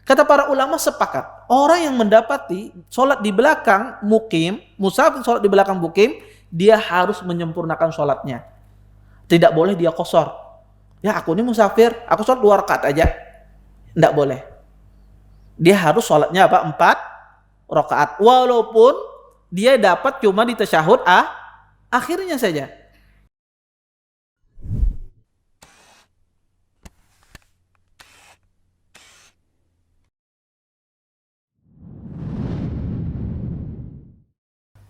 Kata para ulama sepakat, orang yang mendapati sholat di belakang mukim, musafir sholat di belakang mukim, dia harus menyempurnakan sholatnya. Tidak boleh dia qashar. Ya aku ini musafir, aku sholat 2 rakaat aja. Tidak boleh. Dia harus sholatnya apa? 4 rakaat. Walaupun dia dapat cuma di tasyahud akhirnya saja.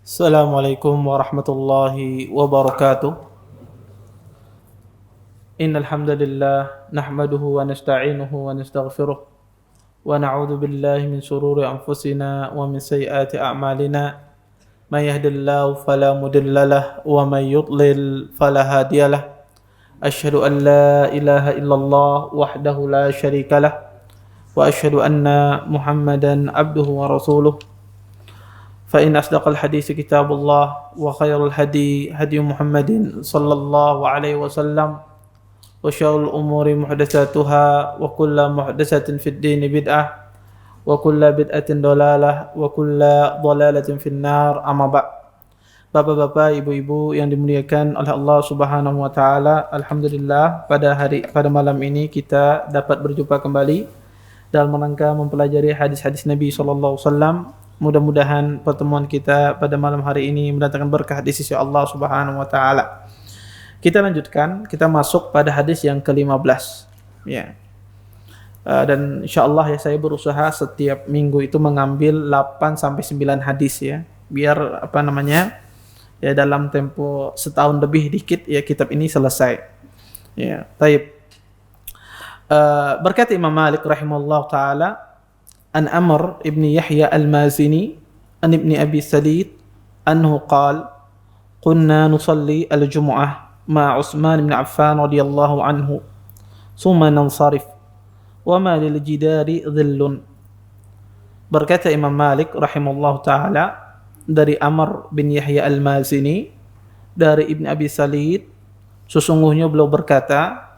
Assalamualaikum warahmatullahi wabarakatuh. Innal hamdalillah nahmaduhu wa nasta'inuhu wa nastaghfiruh wa na'udzu billahi min shururi anfusina wa min sayyiati a'malina. May yahdihillahu fala mudilla lahu wa may yudlil fala hadiya lahu. Asyhadu an la ilaha illallah wahdahu la syarika lahu wa asyhadu anna Muhammadan abduhu wa rasuluh. فإن أصدق الحديث كتاب الله وخير الهدي هدي محمد صلى الله عليه وسلم وشر الأمور محدثاتها وكل محدثة في الدين بدعة وكل بدعة ضلالة وكل ضلالة في النار أما بعد. Bapak-bapak, ibu-ibu yang dimuliakan oleh Allah Subhanahu wa taala, alhamdulillah pada malam ini kita dapat berjumpa kembali dalam rangka mempelajari hadis-hadis Nabi sallallahu alaihi wasallam. Mudah-mudahan pertemuan kita pada malam hari ini mendatangkan berkah di sisi Allah Subhanahu wa taala. Kita lanjutkan, kita masuk pada hadis yang ke-15. Ya. Dan insyaallah ya saya berusaha setiap minggu itu mengambil 8 sampai 9 hadis ya. Biar ya dalam tempo setahun lebih dikit ya kitab ini selesai. Ya, baik. Berkata Imam Malik rahimahullah taala, an Amr ibn Yahya al-Mazini an ibn Abi Salid anhu qala kunna nusalli al-jum'ah ma Utsman bin Affan radhiyallahu anhu thumma nansarif wa ma lil jidari dhillun. Berkata Imam Malik rahimahullah taala dari Amr bin Yahya al-Mazini dari Ibn Abi Salid, sesungguhnya beliau berkata,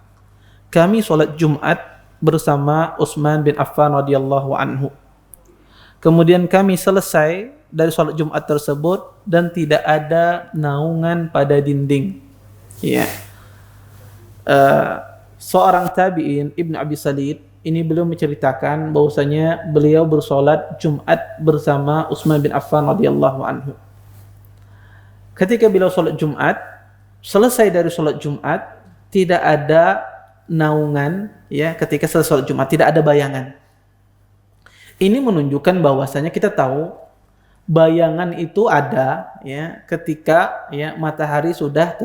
kami salat Jumat bersama Utsman bin Affan radhiyallahu anhu. Kemudian kami selesai dari salat Jumat tersebut dan tidak ada naungan pada dinding. Ya. Seorang tabi'in Ibn Abi Salid ini beliau menceritakan bahwasanya beliau bersolat Jumat bersama Utsman bin Affan radhiyallahu anhu. Ketika beliau salat Jumat, selesai dari salat Jumat tidak ada naungan ya, ketika selesai salat Jumat tidak ada bayangan. Ini menunjukkan bahwasanya kita tahu bayangan itu ada ya ketika ya matahari sudah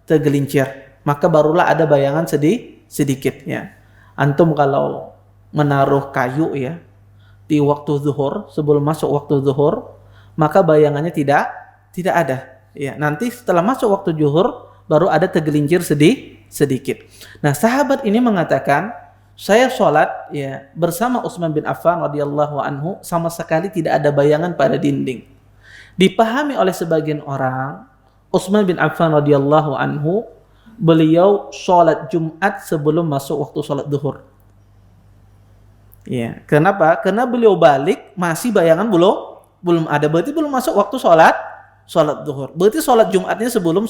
tergelincir, maka barulah ada bayangan sedikit ya. Antum kalau menaruh kayu ya di waktu zuhur, sebelum masuk waktu zuhur, maka bayangannya tidak ada ya. Nanti setelah masuk waktu zuhur baru ada tergelincir sedikit. Nah, sahabat ini mengatakan, saya sholat ya bersama Utsman bin Affan radhiyallahu anhu, sama sekali tidak ada bayangan pada dinding. Dipahami oleh sebagian orang, Utsman bin Affan radhiyallahu anhu beliau sholat Jumat sebelum masuk waktu sholat zuhur. Ya, kenapa? Karena beliau balik masih bayangan belum ada, berarti belum masuk waktu sholat zuhur. Berarti sholat Jumatnya sebelum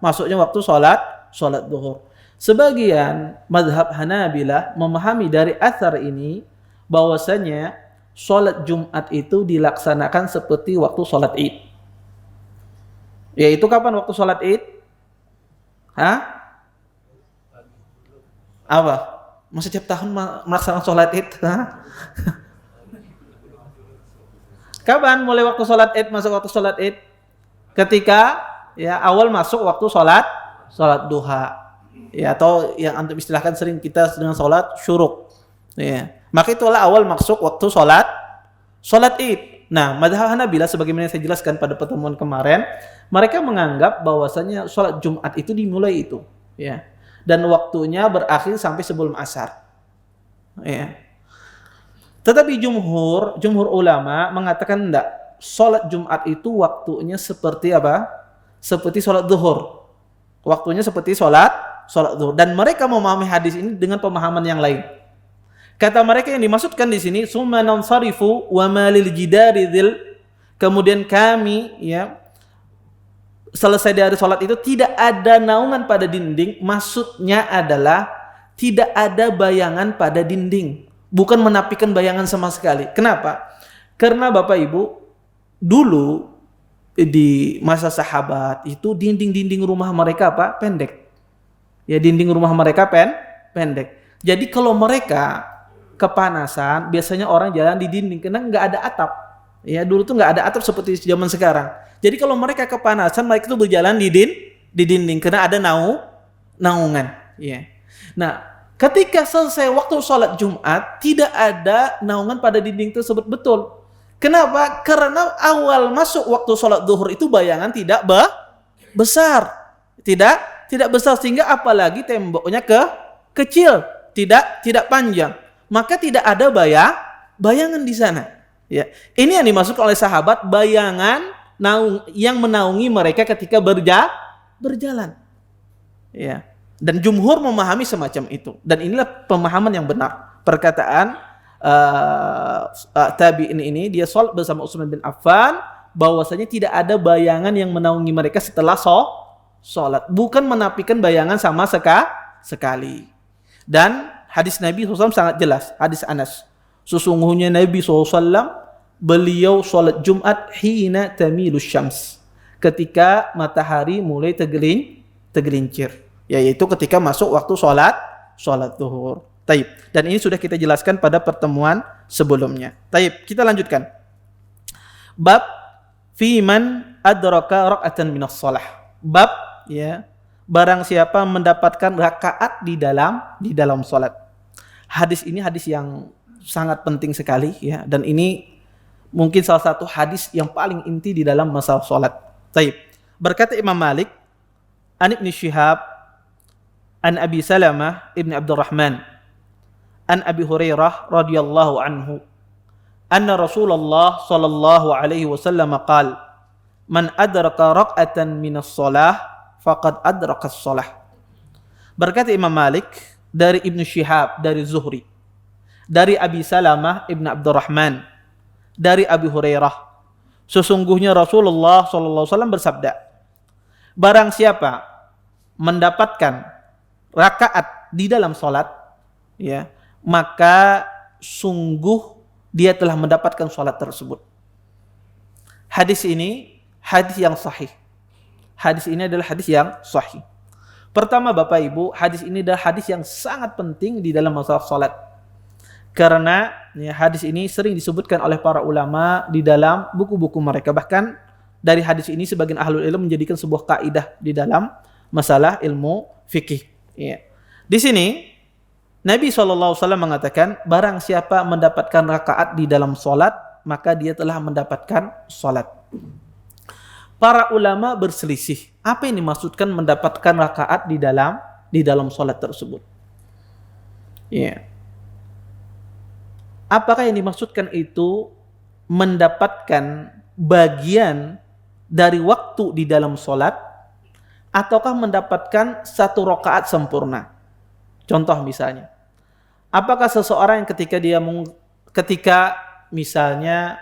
masuknya waktu sholat zuhur. Sebagian mazhab Hanabilah memahami dari athar ini bahwasanya sholat Jumat itu dilaksanakan seperti waktu sholat Id. Yaitu kapan waktu sholat Id? Apa? Masa setiap tahun melaksanakan sholat Id? Kapan mulai waktu sholat Id, masuk waktu sholat Id? Ketika ya awal masuk waktu sholat duha. Ya, atau yang antum istilahkan sering kita dengan sholat syuruk. Ya. Maka itulah awal masuk waktu sholat Id. Nah, mazhab Hanabilah sebagaimana saya jelaskan pada pertemuan kemarin, mereka menganggap bahwasanya sholat Jumat itu dimulai itu, ya. Dan waktunya berakhir sampai sebelum asar. Ya. Tetapi jumhur ulama mengatakan enggak. Sholat Jumat itu waktunya seperti apa? Seperti sholat zuhur. Waktunya seperti sholat zuhur. Dan mereka memahami hadis ini dengan pemahaman yang lain. Kata mereka yang dimaksudkan di sini summa nansarifu wa ma lil jidari dzil, kemudian kami ya selesai dari sholat itu tidak ada naungan pada dinding, maksudnya adalah tidak ada bayangan pada dinding, bukan menapikan bayangan sama sekali. Kenapa? Karena Bapak Ibu, dulu di masa sahabat itu dinding-dinding rumah mereka apa? Pendek. Ya, dinding rumah mereka pendek. Jadi kalau mereka kepanasan, biasanya orang jalan di dinding karena nggak ada atap. Ya, dulu tuh nggak ada atap seperti zaman sekarang. Jadi kalau mereka kepanasan, mereka tuh berjalan di dinding karena ada naungan. Ya. Nah, ketika selesai waktu sholat Jumat, tidak ada naungan pada dinding tersebut, betul. Kenapa? Karena awal masuk waktu sholat zuhur itu bayangan tidak besar, tidak besar, sehingga apalagi temboknya kecil, tidak panjang. Maka tidak ada bayangan di sana. Ya, ini yang dimaksud oleh sahabat bayangan yang menaungi mereka ketika berjalan. Ya, dan jumhur memahami semacam itu. Dan inilah pemahaman yang benar. Perkataan tabi'in ini, dia sholat bersama Utsman bin Affan, bahwasanya tidak ada bayangan yang menaungi mereka setelah sholat. Bukan menafikan bayangan sama sekali. Dan hadis Nabi SAW sangat jelas. Hadis Anas. Sesungguhnya Nabi SAW, beliau sholat Jumat hina tamilu syams. Ketika matahari mulai tergelincir. Yaitu ketika masuk waktu sholat zuhur. Taib. Dan ini sudah kita jelaskan pada pertemuan sebelumnya. Taib. Kita lanjutkan. Bab fi man adraka raka'atan minas shalah. Bab ya, barang siapa mendapatkan rakaat di dalam salat. Hadis ini hadis yang sangat penting sekali ya, dan ini mungkin salah satu hadis yang paling inti di dalam masalah salat. Taib. Berkata Imam Malik, an Ibnu Syihab, an Abi Salamah ibn Abdurrahman, an Abi Hurairah radhiyallahu anhu, anna Rasulullah sallallahu alaihi wasallam qala, man adraka rak'atan minas shalah faqad adraka as-shalah. Berkata Imam Malik dari Ibnu Syihab, dari Zuhri, dari Abi Salamah ibn Abdurrahman, dari Abi Hurairah, sesungguhnya Rasulullah sallallahu alaihi wasallam bersabda, barang siapa mendapatkan rakaat di dalam salat ya, maka sungguh dia telah mendapatkan salat tersebut. Hadis ini hadis yang sahih. Hadis ini adalah hadis yang sahih. Pertama Bapak Ibu, hadis ini adalah hadis yang sangat penting di dalam masalah salat. Karena ya, hadis ini sering disebutkan oleh para ulama di dalam buku-buku mereka. Bahkan dari hadis ini sebagian ahlul ilmu menjadikan sebuah kaidah di dalam masalah ilmu fikih. Ya. Di sini Nabi SAW mengatakan, barang siapa mendapatkan rakaat di dalam salat, maka dia telah mendapatkan salat. Para ulama berselisih, apa yang dimaksudkan mendapatkan rakaat di dalam salat tersebut? Ya. Apakah yang dimaksudkan itu mendapatkan bagian dari waktu di dalam salat, ataukah mendapatkan satu rakaat sempurna? Contoh misalnya, apakah seseorang yang ketika misalnya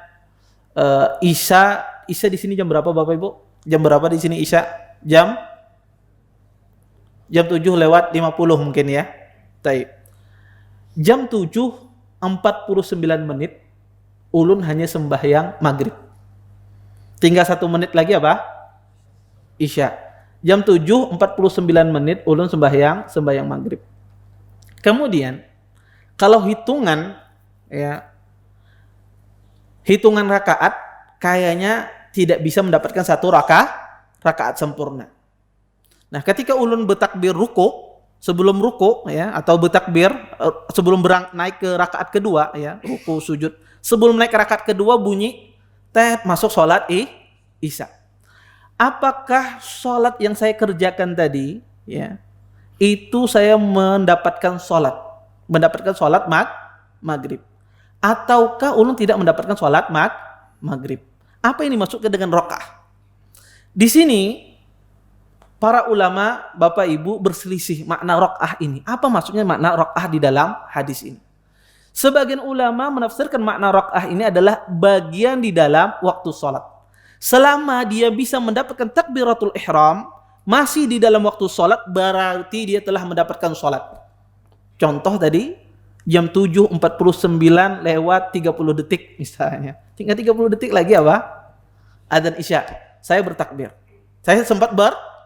Isya di sini jam berapa Bapak Ibu? Jam berapa di sini Isya? Jam 7:50 mungkin ya. Baik. Jam 7:49 ulun hanya sembahyang maghrib. Tinggal 1 menit lagi apa? Isya. Jam 7:49 ulun sembahyang maghrib. Kemudian kalau hitungan rakaat kayaknya tidak bisa mendapatkan satu rakaat sempurna. Nah, ketika ulun bertakbir ruku, sebelum ruku ya, atau bertakbir sebelum naik ke rakaat kedua ya, ruku sujud, sebelum naik ke rakaat kedua bunyi masuk salat Isya. Apakah salat yang saya kerjakan tadi ya, itu saya mendapatkan salat maghrib, ataukah ulun tidak mendapatkan salat maghrib? Apa yang dimaksudkan dengan rakaah? Di sini para ulama Bapak Ibu berselisih makna rakaah ini. Apa maksudnya makna rakaah di dalam hadis ini? Sebagian ulama menafsirkan makna rakaah ini adalah bagian di dalam waktu sholat. Selama dia bisa mendapatkan takbiratul ihram, masih di dalam waktu sholat, berarti dia telah mendapatkan sholat. Contoh tadi, jam 7.49 lewat 30 detik misalnya. Tinggal 30 detik lagi apa? Adzan Isya. Saya bertakbir. Saya sempat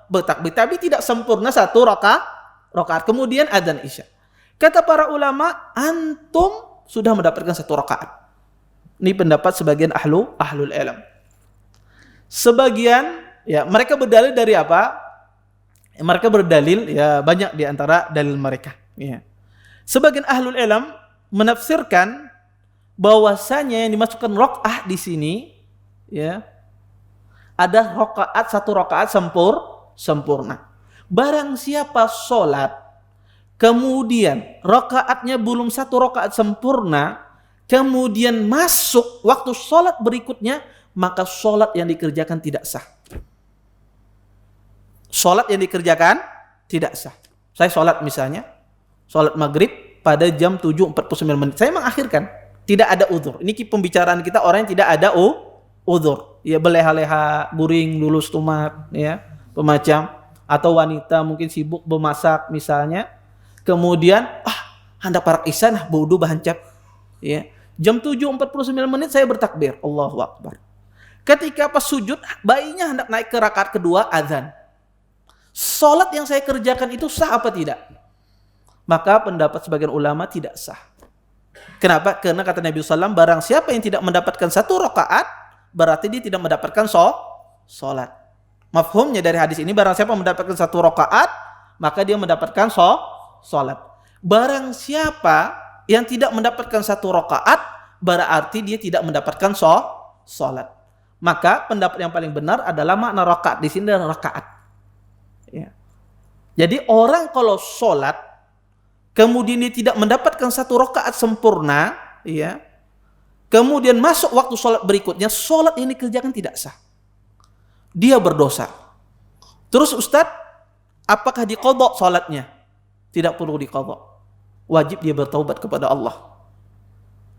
bertakbir, tapi tidak sempurna satu rakaat. Kemudian adzan Isya. Kata para ulama, antum sudah mendapatkan satu rakaat. Ini pendapat sebagian ahlul ilm. Sebagian, ya mereka berdalil dari apa? Mereka berdalil, ya banyak di antara dalil mereka. Ya. Sebagian ahlul ilm menafsirkan bahwasanya yang dimasukkan rakaat di sini, ya, ada satu rakaat sempurna. Barang siapa sholat kemudian rakaatnya belum satu rakaat sempurna, kemudian masuk waktu sholat berikutnya, maka sholat yang dikerjakan tidak sah. Sholat yang dikerjakan tidak sah. Saya sholat misalnya, sholat maghrib pada jam 7.49. Saya mengakhirkan, tidak ada uzur. Ini pembicaraan kita orang yang tidak ada uzur. Ya beleha-leha, guring, lulus tumat, ya, pemacam. Atau wanita mungkin sibuk memasak misalnya. Kemudian, hendak parak isya, wudu bahancap. Ya. Jam 7.49 saya bertakbir. Allahu Akbar. Ketika pas sujud, bayinya hendak naik ke rakaat kedua, azan. Salat yang saya kerjakan itu sah apa tidak? Maka pendapat sebagian ulama tidak sah. Kenapa? Karena kata Nabi SAW, barang siapa yang tidak mendapatkan satu rakaat, berarti dia tidak mendapatkan salat. Mafhumnya dari hadis ini, barang siapa mendapatkan satu rakaat, maka dia mendapatkan salat. Barang siapa yang tidak mendapatkan satu rakaat, berarti dia tidak mendapatkan salat. Maka pendapat yang paling benar adalah makna rakaat di sini adalah rakaat. Ya. Jadi orang kalau salat kemudian dia tidak mendapatkan satu rakaat sempurna, ya, kemudian masuk waktu salat berikutnya, salat ini kerjakan tidak sah. Dia berdosa. Terus Ustaz, apakah diqadha salatnya? Tidak perlu diqadha. Wajib dia bertaubat kepada Allah.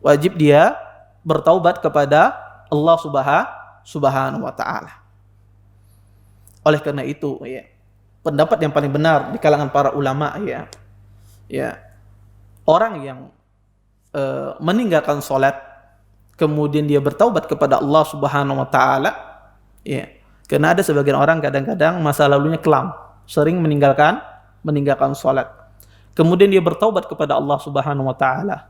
Wajib dia bertaubat kepada Allah Subhanahu wa ta'ala. Oleh karena itu, ya, pendapat yang paling benar di kalangan para ulama, ya, orang yang meninggalkan salat kemudian dia bertaubat kepada Allah Subhanahu wa ta'ala, ya. Karena ada sebagian orang kadang-kadang masa lalunya kelam, sering meninggalkan salat. Kemudian dia bertaubat kepada Allah Subhanahu wa ta'ala.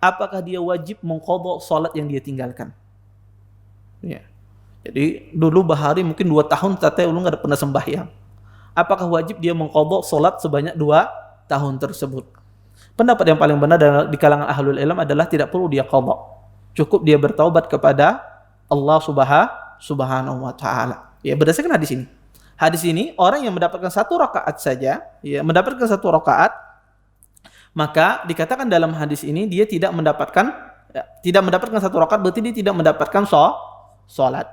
Apakah dia wajib mengqadha salat yang dia tinggalkan? Ya. Jadi dulu bahari mungkin 2 tahun tete ulun enggak pernah sembahyang. Apakah wajib dia mengqadha salat sebanyak 2 tahun tersebut? Pendapat yang paling benar di kalangan ahlul ilm adalah tidak perlu dia qadha. Cukup dia bertaubat kepada Allah Subhanahu wa ta'ala. Ya, berdasarkan hadis ini. Hadis ini orang yang mendapatkan satu rakaat saja, ya, mendapatkan satu rakaat, maka dikatakan dalam hadis ini dia tidak mendapatkan satu rakaat, berarti dia tidak mendapatkan salat.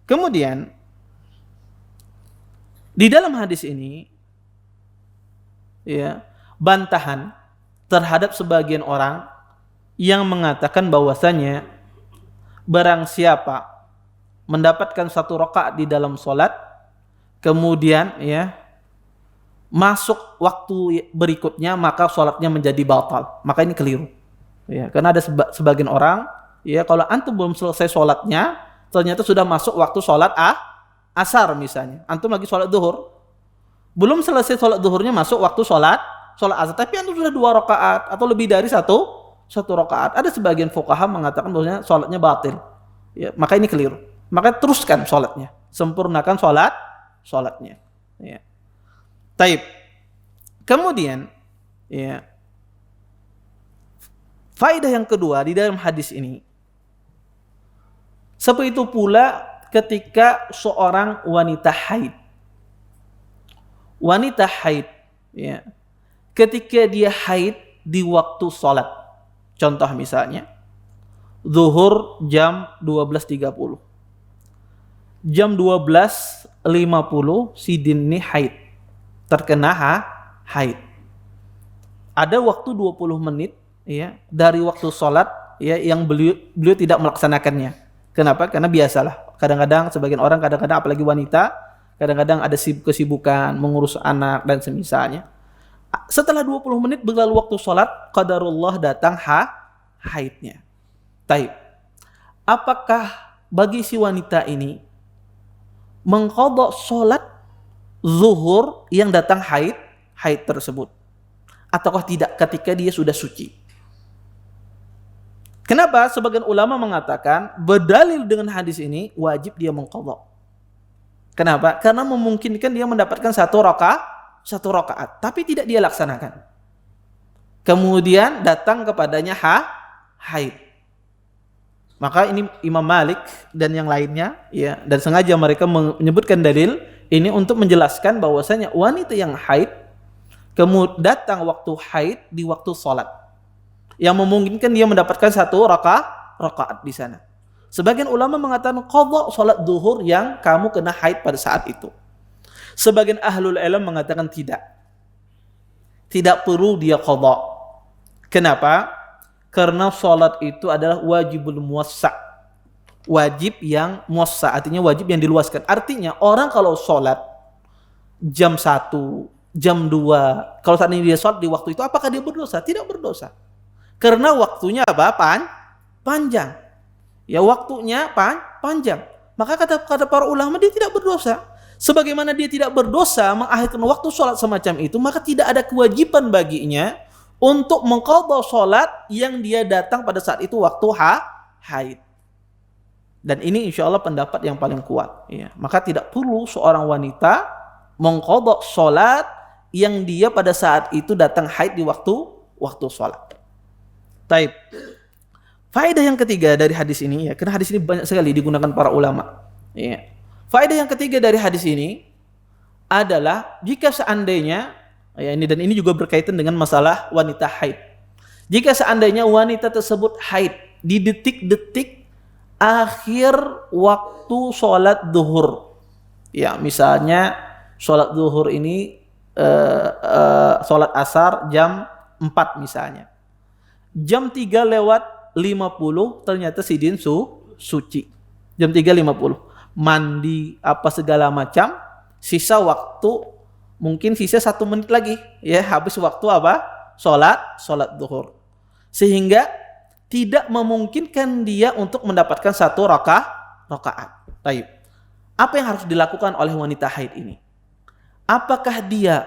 Kemudian di dalam hadis ini, ya, bantahan terhadap sebagian orang yang mengatakan bahwasanya barang siapa mendapatkan satu rakaat di dalam salat, kemudian, ya, masuk waktu berikutnya, maka salatnya menjadi batal. Maka ini keliru. Ya, karena ada sebagian orang, ya, kalau antum belum selesai salatnya, ternyata sudah masuk waktu salat asar misalnya. Antum lagi salat zuhur, belum selesai salat zuhurnya masuk waktu salat asar, tapi antum sudah 2 rakaat atau lebih dari satu rakaat. Ada sebagian fuqaha mengatakan bahwasanya salatnya batil. Ya, maka ini keliru. Maka teruskan salatnya, sempurnakan salatnya. Ya. Taib. Kemudian, ya, faedah yang kedua di dalam hadis ini, seperti itu pula ketika seorang wanita haid. Wanita haid, ya, ketika dia haid di waktu salat. Contoh misalnya, zuhur jam 12.30. Jam 12.50 si Dini haid. Terkena haid. Ada waktu 20 menit ya dari waktu sholat ya yang beliau tidak melaksanakannya. Kenapa? Karena biasalah. Kadang-kadang sebagian orang apalagi wanita kadang-kadang ada kesibukan mengurus anak dan semisalnya. Setelah 20 menit berlalu waktu sholat, qadarullah datang haidnya. Taib. Apakah bagi si wanita ini mengqadha sholat zuhur yang datang haid tersebut? Ataukah tidak ketika dia sudah suci? Kenapa? Sebagian ulama mengatakan berdalil dengan hadis ini wajib dia mengqadha. Kenapa? Karena memungkinkan dia mendapatkan satu rakaat, tapi tidak dia laksanakan. Kemudian datang kepadanya haid. Maka ini Imam Malik dan yang lainnya ya, dan sengaja mereka menyebutkan dalil ini untuk menjelaskan bahwasanya wanita yang haid kemudian datang waktu haid di waktu sholat yang memungkinkan dia mendapatkan satu rakaat di sana. Sebagian ulama mengatakan qadha sholat zuhur yang kamu kena haid pada saat itu. Sebagian ahlul ilm mengatakan tidak. Tidak perlu dia qadha. Kenapa? Karena sholat itu adalah wajibul muwassa'. Wajib yang muwassa', artinya wajib yang diluaskan. Artinya orang kalau sholat jam 1, jam 2, kalau saat ini dia sholat di waktu itu, apakah dia berdosa? Tidak berdosa. Karena waktunya apa? Panjang. Ya waktunya panjang. Maka kata para ulama dia tidak berdosa. Sebagaimana dia tidak berdosa mengakhirkan waktu sholat semacam itu, maka tidak ada kewajiban baginya untuk mengqadha sholat yang dia datang pada saat itu waktu haid. Dan ini insya Allah pendapat yang paling kuat. Ya. Maka tidak perlu seorang wanita mengqadha sholat yang dia pada saat itu datang haid di waktu sholat. Taib. Faedah yang ketiga dari hadis ini, ya, karena hadis ini banyak sekali digunakan para ulama. Ya. Faedah yang ketiga dari hadis ini adalah jika seandainya, ya ini dan ini juga berkaitan dengan masalah wanita haid. Jika seandainya wanita tersebut haid di detik-detik akhir waktu sholat zuhur, ya misalnya sholat zuhur ini sholat asar jam 4 misalnya, jam 3:50 ternyata sidin suci. Jam 3:50 mandi apa segala macam, sisa waktu mungkin sisa 1 menit lagi ya habis waktu apa? Sholat zuhur. Sehingga tidak memungkinkan dia untuk mendapatkan satu rakaat. Baik. Apa yang harus dilakukan oleh wanita haid ini? Apakah dia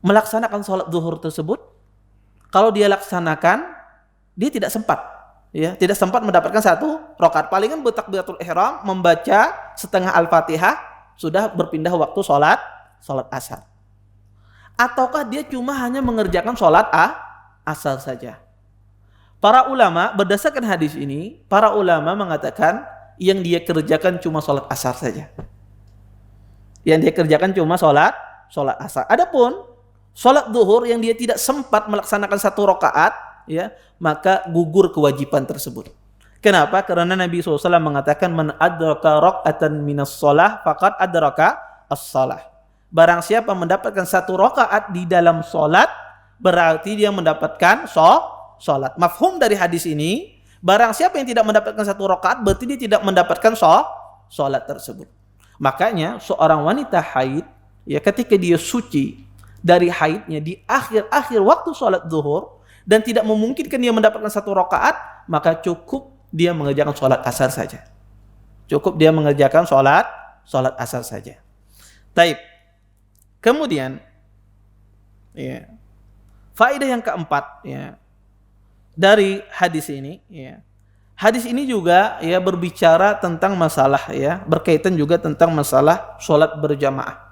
melaksanakan sholat zuhur tersebut? Kalau dia laksanakan, dia tidak sempat, ya, tidak sempat mendapatkan satu rakaat. Palingan bertakbiratul ihram, membaca setengah Al-Fatihah, sudah berpindah waktu sholat asar. Ataukah dia cuma hanya mengerjakan sholat asar saja? Para ulama berdasarkan hadis ini, para ulama mengatakan yang dia kerjakan cuma sholat asar saja. Yang dia kerjakan cuma sholat asar. Adapun sholat zuhur yang dia tidak sempat melaksanakan satu rakaat, ya, maka gugur kewajiban tersebut. Kenapa? Karena Nabi SAW mengatakan man adraka raka'atan minas shalah faqad adraka as-shalah. Barang siapa mendapatkan satu rakaat di dalam sholat, berarti dia mendapatkan sholat. Mafhum dari hadis ini, barang siapa yang tidak mendapatkan satu rakaat, berarti dia tidak mendapatkan sholat tersebut. Makanya seorang wanita haid, ya, ketika dia suci dari haidnya di akhir-akhir waktu sholat zuhur dan tidak memungkinkan dia mendapatkan satu rakaat, maka cukup dia mengerjakan sholat asar saja. Cukup dia mengerjakan sholat asar saja. Taib. Kemudian, ya, faedah yang keempat, ya, dari hadis ini, ya, hadis ini juga, ya, berbicara tentang masalah, ya, berkaitan juga tentang masalah sholat berjamaah.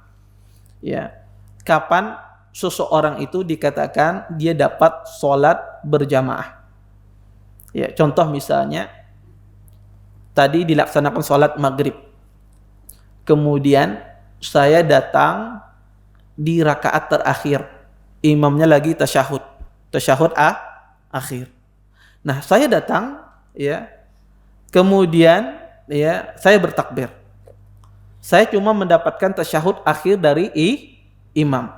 Ya, kapan seseorang itu dikatakan dia dapat sholat berjamaah? Ya, contoh misalnya tadi dilaksanakan sholat maghrib, kemudian saya datang di rakaat terakhir, imamnya lagi tasyahud akhir. Nah, saya datang, ya, kemudian, ya, saya bertakbir. Saya cuma mendapatkan tasyahud akhir dari imam.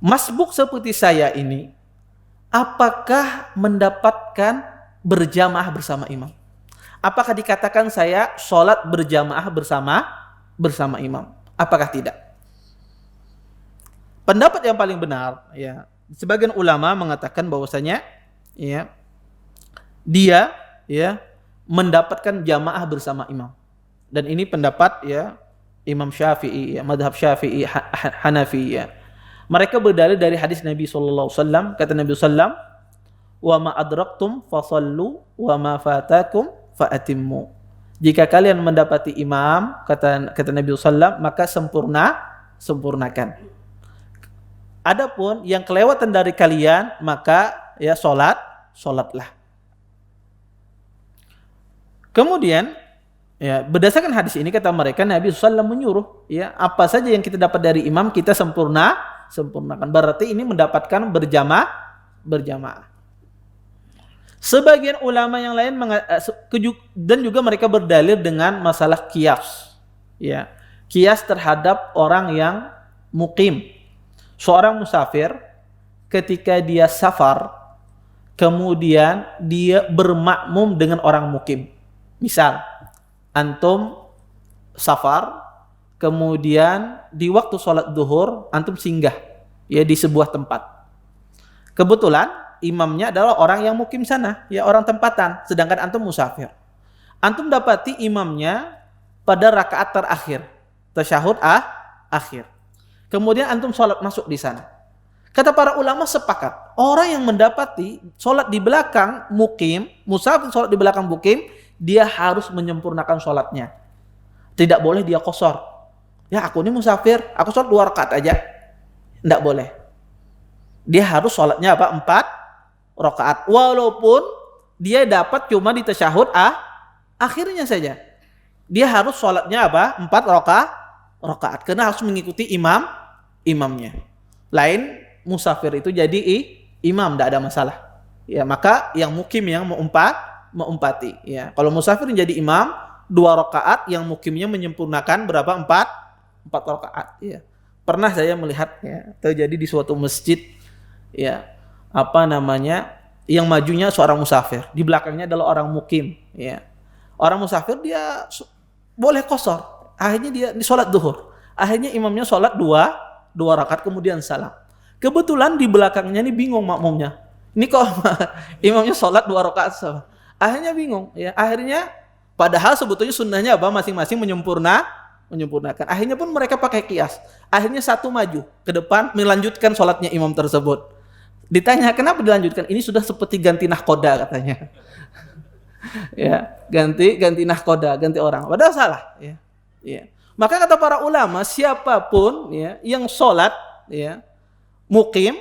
Masbuk seperti saya ini, apakah mendapatkan berjamaah bersama imam? Apakah dikatakan saya sholat berjamaah bersama imam? Apakah tidak? Pendapat yang paling benar, ya, sebagian ulama mengatakan bahwasanya, ya, dia, ya, mendapatkan jamaah bersama imam. Dan ini pendapat, ya, Imam Syafi'i, ya, madhab Syafi'i, Hanafi, ya. Mereka berdalil dari hadis Nabi SAW. Kata Nabi SAW, wa ma adraktum fasallu wa ma fatakum faatimmu. Jika kalian mendapati imam, kata Nabi SAW, maka sempurnakan. Adapun yang kelewatan dari kalian, maka ya sholatlah. Kemudian, ya, berdasarkan hadis ini kata mereka, Nabi SAW menyuruh, ya, apa saja yang kita dapat dari imam kita sempurnakan. Berarti ini mendapatkan berjamaah. Sebagian ulama yang lain dan juga mereka berdalil dengan masalah qiyas, ya, qiyas terhadap orang yang mukim. Seorang musafir ketika dia safar, kemudian dia bermakmum dengan orang mukim. Misal, antum safar, kemudian di waktu sholat duhur, antum singgah, ya, di sebuah tempat. Kebetulan imamnya adalah orang yang mukim sana, ya, orang tempatan, sedangkan antum musafir. Antum dapati imamnya pada rakaat terakhir, tasyahud akhir. Kemudian antum sholat masuk di sana. Kata para ulama sepakat, orang yang mendapati sholat di belakang mukim, musafir sholat di belakang mukim, dia harus menyempurnakan sholatnya. Tidak boleh dia qashar. Ya, aku ini musafir, aku sholat 2 rakaat aja. Tidak boleh. Dia harus sholatnya apa? 4 rakaat. Walaupun dia dapat cuma di tasyahud akhirnya saja. Dia harus sholatnya apa? 4 rakaat. Karena harus mengikuti imamnya. Lain musafir itu jadi imam, tidak ada masalah. Ya, maka yang mukim yang mengumpati. Ya, kalau musafir menjadi imam 2 rakaat, yang mukimnya menyempurnakan berapa? 4 rakaat. Ya. Pernah saya melihat, ya, terjadi di suatu masjid, ya, yang majunya seorang musafir, di belakangnya adalah orang mukim. Ya. Orang musafir dia boleh qashar. Akhirnya dia di sholat duhur. Akhirnya imamnya sholat 2 rakaat kemudian salam. Kebetulan di belakangnya ini bingung makmumnya. Ini kok imamnya sholat 2 rakaat salam. Akhirnya bingung. Ya. Akhirnya padahal sebetulnya sunnahnya apa? Masing-masing menyempurnakan. Akhirnya pun mereka pakai qiyas. Akhirnya satu maju ke depan melanjutkan sholatnya imam tersebut. Ditanya kenapa dilanjutkan? Ini sudah seperti ganti nahkoda katanya. Ya, ganti nahkoda, ganti orang. Padahal salah. Ya. Ya. Maka kata para ulama, siapapun, ya, yang sholat, ya, mukim,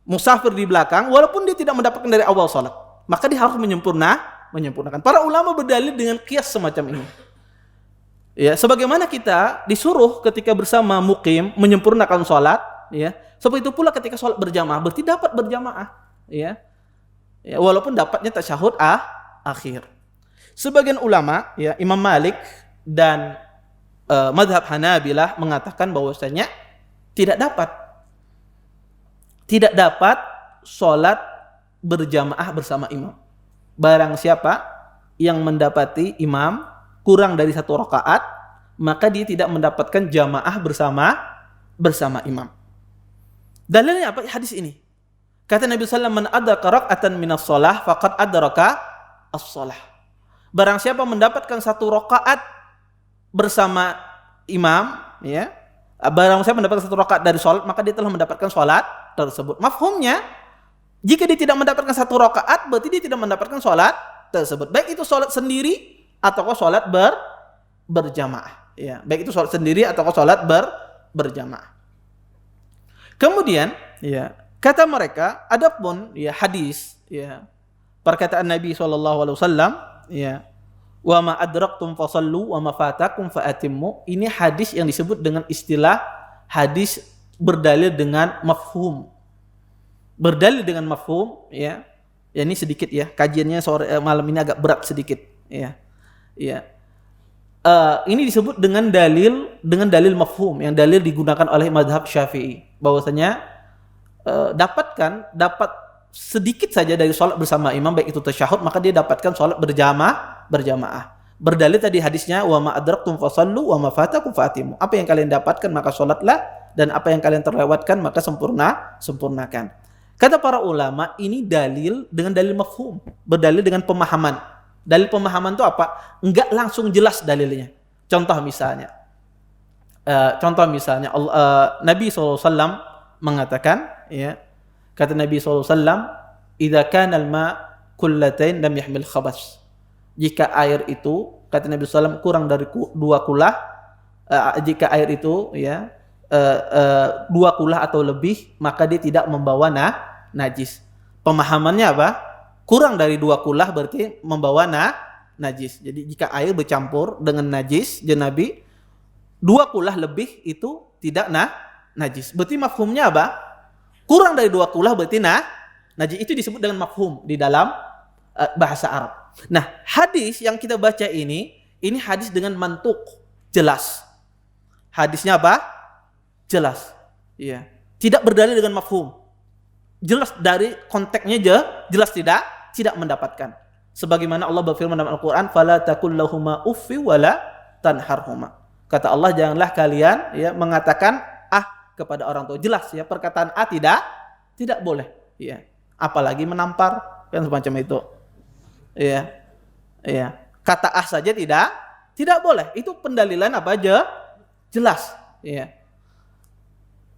musafir di belakang, walaupun dia tidak mendapatkan dari awal sholat, maka dia harus menyempurnakan. Para ulama berdalil dengan qiyas semacam ini. Ya, sebagaimana kita disuruh ketika bersama mukim menyempurnakan sholat, ya, seperti itu pula ketika sholat berjamaah, berarti dapat berjamaah, ya. Ya, walaupun dapatnya tasyahud akhir. Sebagian ulama, ya, Imam Malik dan madhab Hanabilah mengatakan bahwasanya tidak dapat sholat berjamaah bersama imam. Barang siapa yang mendapati imam kurang dari 1 rakaat, maka dia tidak mendapatkan jamaah bersama imam. Dalilnya apa? Hadis ini. Kata Nabi sallallahu alaihi wasallam, "Man adraka raka'atan minas shalah faqad adraka as-shalah." Barang siapa mendapatkan 1 rakaat bersama imam, ya, barang siapa mendapatkan 1 rakaat dari sholat, maka dia telah mendapatkan sholat tersebut. Mafhumnya, jika dia tidak mendapatkan 1 rakaat, berarti dia tidak mendapatkan sholat tersebut. Baik itu sholat sendiri atau sholat berjamaah. Ya, baik itu sholat sendiri atau sholat berjamaah. Kemudian, ya, kata mereka, adapun, ya, hadis, ya, perkataan Nabi SAW, ya, wa ma adraktum fasallu wa ma fatakum faatimmu, ini hadis yang disebut dengan istilah hadis berdalil dengan mafhum. Berdalil dengan mafhum, ya. Ya, ini sedikit, ya, kajiannya malam ini agak berat sedikit, ya. Ya. Ini disebut dengan dalil mafhum, yang dalil digunakan oleh madhab Syafi'i, bahwasanya dapat sedikit saja dari sholat bersama imam, baik itu tasyahud, maka dia dapatkan sholat berjamaah. Berdalil tadi hadisnya, wa ma adraktum fasallu wa ma fatakum fatimu. Apa yang kalian dapatkan maka sholatlah, dan apa yang kalian terlewatkan maka sempurnakan. Kata para ulama, ini dalil dengan dalil mafhum, berdalil dengan pemahaman. Dalil pemahaman itu apa? Enggak langsung jelas dalilnya. Contoh misalnya, Nabi SAW mengatakan, ya, kata Nabi SAW, idza kana al-ma kullatain lam yahmil khabas. Jika air itu, kata Nabi SAW, kurang dari 2 kulah, jika air itu, ya, 2 kulah atau lebih, maka dia tidak membawa najis. Pemahamannya apa? Kurang dari 2 kulah berarti membawa najis. Jadi jika air bercampur dengan najis, Nabi 2 kulah lebih itu tidak najis. Berarti mafhumnya apa? Kurang dari 2 kulah berarti najis. Itu disebut dengan mafhum di dalam bahasa Arab. Nah, hadis yang kita baca ini hadis dengan mantuk, jelas. Hadisnya apa? Jelas. Iya. Tidak berdalil dengan mafhum. Jelas dari konteksnya jelas tidak mendapatkan. Sebagaimana Allah berfirman dalam Al-Qur'an, "Fala taqul lahuma uffi wala tanharhuma." Kata Allah, janganlah kalian, ya, mengatakan kepada orang tua. Jelas, ya, perkataan tidak boleh, ya. Apalagi menampar, kan semacam itu. Ya. Ya. Kata saja tidak boleh. Itu pendalilan apa aja? Jelas, ya.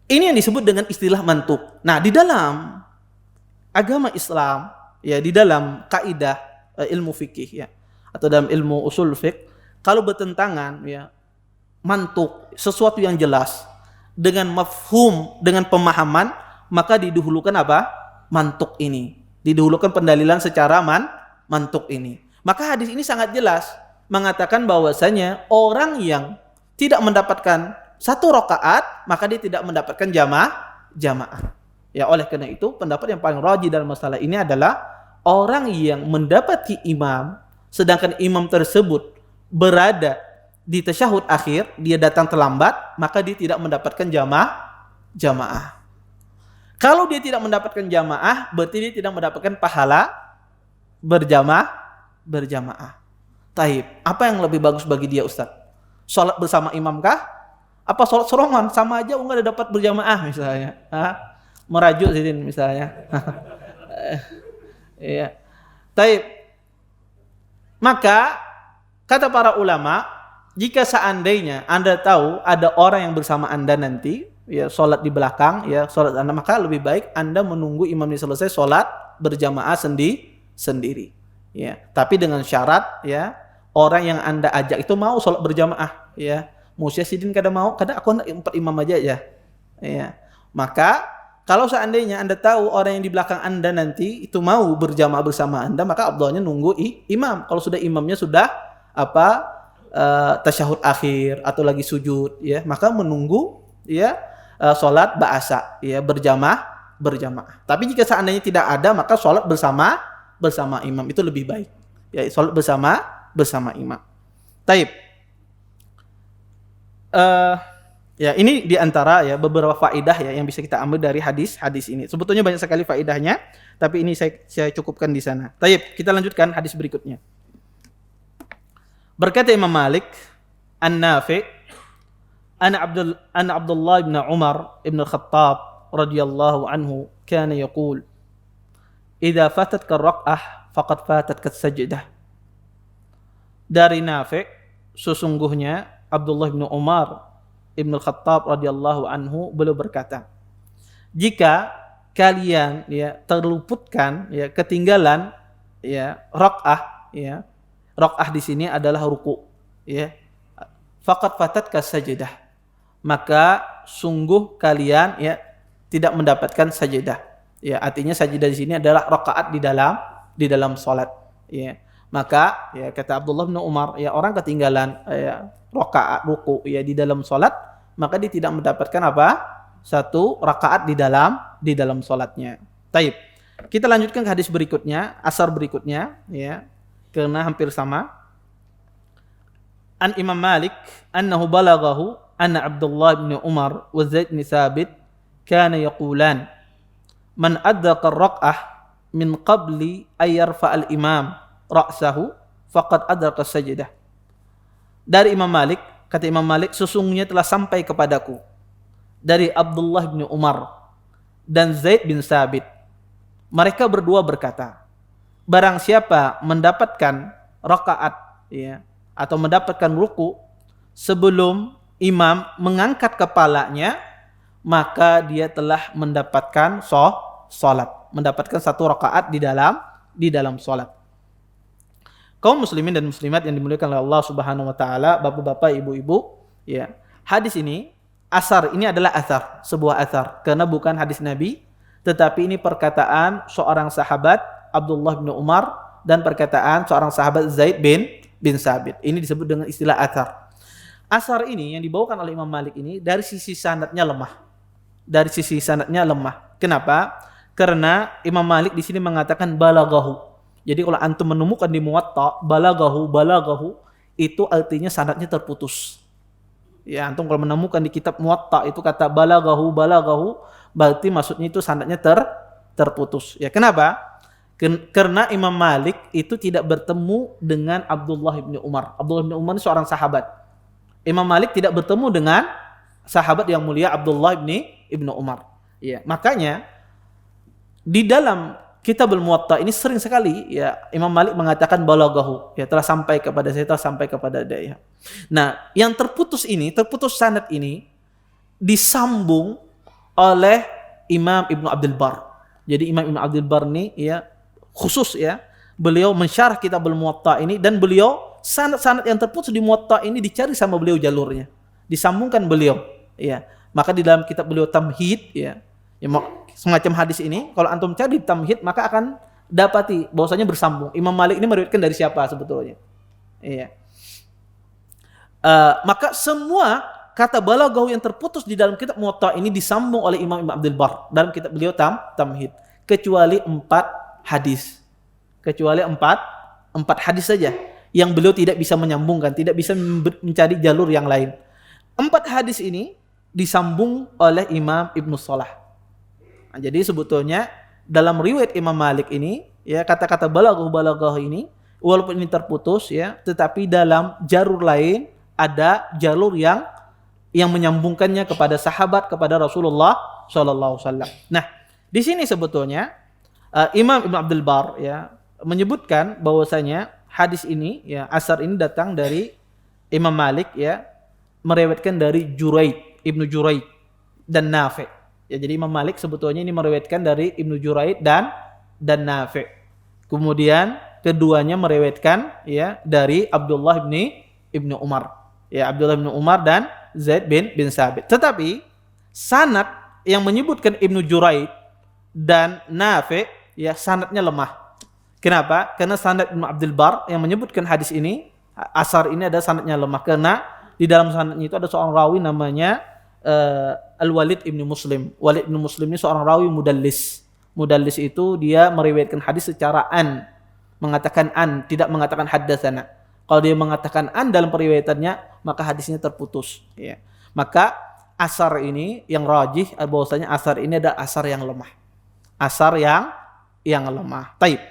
Ini yang disebut dengan istilah mantuk. Nah, di dalam agama Islam, ya, di dalam kaidah ilmu fikih, ya, atau dalam ilmu usul fiqh, kalau bertentangan, ya, mantuk, sesuatu yang jelas dengan mafhum, dengan pemahaman, maka didahulukan apa? Mantuk ini. Didahulukan pendalilan secara mantuk ini. Maka hadis ini sangat jelas mengatakan bahwasanya orang yang tidak mendapatkan 1 rakaat, maka dia tidak mendapatkan jamaah. Ya, oleh karena itu pendapat yang paling rajih dalam masalah ini adalah orang yang mendapati imam, sedangkan imam tersebut berada di tasyahud akhir, dia datang terlambat, maka dia tidak mendapatkan jamaah. Kalau dia tidak mendapatkan jamaah, berarti dia tidak mendapatkan pahala berjamaah. Taib, apa yang lebih bagus bagi dia, Ustaz? Salat bersama imam kah? Apa salat serongan? Sama aja enggak ada dapat berjamaah misalnya. Merajuk sidin misalnya. Iya. Taib. Maka kata para ulama, jika seandainya Anda tahu ada orang yang bersama Anda nanti, ya, salat di belakang, ya, salat Anda, maka lebih baik Anda menunggu imam ini selesai salat berjamaah sendiri. Ya, tapi dengan syarat, ya, orang yang Anda ajak itu mau salat berjamaah, ya. Musyasidin kada mau, kada aku nak 4 imam aja, ya. Ya. Maka kalau seandainya Anda tahu orang yang di belakang Anda nanti itu mau berjamaah bersama Anda, maka afdhalnya nunggu imam. Kalau sudah imamnya sudah tasyahud akhir atau lagi sujud, ya, maka menunggu, ya, salat ba'asa, ya, berjamaah. Tapi jika seandainya tidak ada, maka salat bersama imam itu lebih baik. Ya, salat bersama imam. Taib. Ya, ini diantara, ya, beberapa faedah, ya, yang bisa kita ambil dari hadis ini. Sebetulnya banyak sekali faedahnya, tapi ini saya cukupkan di sana. Taib, kita lanjutkan hadis berikutnya. Berkata Imam Malik, An-Nafi', Ana Abdullah bin Umar ibn Khattab radhiyallahu anhu kana yaqul, "Idza fatatka ar-rak'ah faqad fatatka as-sajdah." Dari Nafi', sesungguhnya Abdullah bin Umar ibn Khattab radhiyallahu anhu beliau berkata, jika kalian, ya, terluputkan, ya, ketinggalan, ya, rak'ah, ya, rak'ah di sini adalah ruku', ya, faqad fatatka sajdah, maka sungguh kalian, ya, tidak mendapatkan sajadah. Ya, artinya sajadah di sini adalah rakaat di dalam salat, ya. Maka, ya, kata Abdullah bin Umar, ya, orang ketinggalan, ya, rakaat ruku', ya, di dalam salat, maka dia tidak mendapatkan apa? 1 rakaat di dalam salatnya. Taib. Kita lanjutkan ke hadis berikutnya, asar berikutnya, ya, karena hampir sama. An Imam Malik annahu balaghahu anna Abdullah bin Umar wa Zaid bin Thabit kana yaqulan man adraka ar-rak'ah min qabli ayyarfa al-imam ra'sahu faqad adraka sajdah. Dari Imam Malik, kata Imam Malik, sesungguhnya telah sampai kepadaku dari Abdullah bin Umar dan Zaid bin Sabit. Mereka berdua berkata, barang siapa mendapatkan rakaat ya atau mendapatkan ruku sebelum imam mengangkat kepalanya, maka dia telah mendapatkan salat, mendapatkan satu rakaat di dalam salat. Kaum muslimin dan muslimat yang dimuliakan oleh Allah Subhanahu wa taala, bapak-bapak, ibu-ibu, ya. Hadis ini, asar ini adalah asar, sebuah asar, karena bukan hadis Nabi, tetapi ini perkataan seorang sahabat Abdullah bin Umar dan perkataan seorang sahabat Zaid bin Sabit. Ini disebut dengan istilah asar. Asar ini yang dibawakan oleh Imam Malik ini dari sisi sanadnya lemah. Dari sisi sanadnya lemah. Kenapa? Karena Imam Malik di sini mengatakan balaghahu. Jadi kalau antum menemukan di Muwatta balaghahu itu artinya sanadnya terputus. Ya, antum kalau menemukan di kitab Muwatta itu kata balaghahu berarti maksudnya itu sanadnya terputus. Ya, kenapa? Karena Imam Malik itu tidak bertemu dengan Abdullah bin Umar. Abdullah bin Umar ini seorang sahabat. Imam Malik tidak bertemu dengan sahabat yang mulia Abdullah bin Umar. Ya, makanya di dalam Kitabul Muwatta ini sering sekali ya Imam Malik mengatakan balaghahu, ya telah sampai kepada saya, telah sampai kepada dia. Nah, yang terputus sanad ini disambung oleh Imam Ibnu Abdul Bar. Jadi Imam Ibnu Abdul Bar ini ya khusus ya, beliau mensyarah Kitabul Muwatta ini dan beliau sanad-sanad yang terputus di Muwatta ini dicari sama beliau jalurnya, disambungkan beliau ya. Maka di dalam kitab beliau Tamhid ya semacam hadis ini, kalau antum cari di Tamhid maka akan dapati bahwasanya bersambung. Imam Malik ini meriwayatkan dari siapa sebetulnya? Iya. Maka semua kata balaghahu yang terputus di dalam kitab Muwatta ini disambung oleh Imam Ibnu Abdul Bar dalam kitab beliau Tamhid, kecuali 4 hadis. Kecuali 4 hadis saja yang beliau tidak bisa menyambungkan, tidak bisa mencari jalur yang lain. 4 hadis ini disambung oleh Imam Ibnu Salah. Nah, jadi sebetulnya dalam riwayat Imam Malik ini ya kata-kata balaghahu ini walaupun ini terputus ya, tetapi dalam jalur lain ada jalur yang menyambungkannya kepada sahabat, kepada Rasulullah sallallahu alaihi wasallam. Nah, di sini sebetulnya Imam Ibnu Abdul Bar ya menyebutkan bahwasanya hadis ini ya asar ini datang dari Imam Malik ya meriwayatkan dari Ibnu Juraid dan Nafi'. Ya, jadi Imam Malik sebetulnya ini meriwayatkan dari Ibnu Juraid dan Nafi'. Kemudian keduanya meriwayatkan ya dari Abdullah bin Umar. Ya, Abdullah bin Umar dan Zaid bin Sabit. Tetapi sanad yang menyebutkan Ibnu Juraid dan Nafi' ya sanadnya lemah. Kenapa? Karena sanad Ibnu Abdul Bar yang menyebutkan hadis ini, asar ini ada sanadnya lemah karena di dalam sanadnya itu ada seorang rawi namanya Al-Walid ibn Muslim. Walid ibn Muslim ini seorang rawi mudallis. Mudallis itu dia meriwayatkan hadis secara mengatakan tidak mengatakan haddatsana. Kalau dia mengatakan dalam periwayatannya, maka hadisnya terputus. Ya. Maka asar ini yang rajih bahwasanya asar ini adalah asar yang lemah. Asar yang lemah. Taib.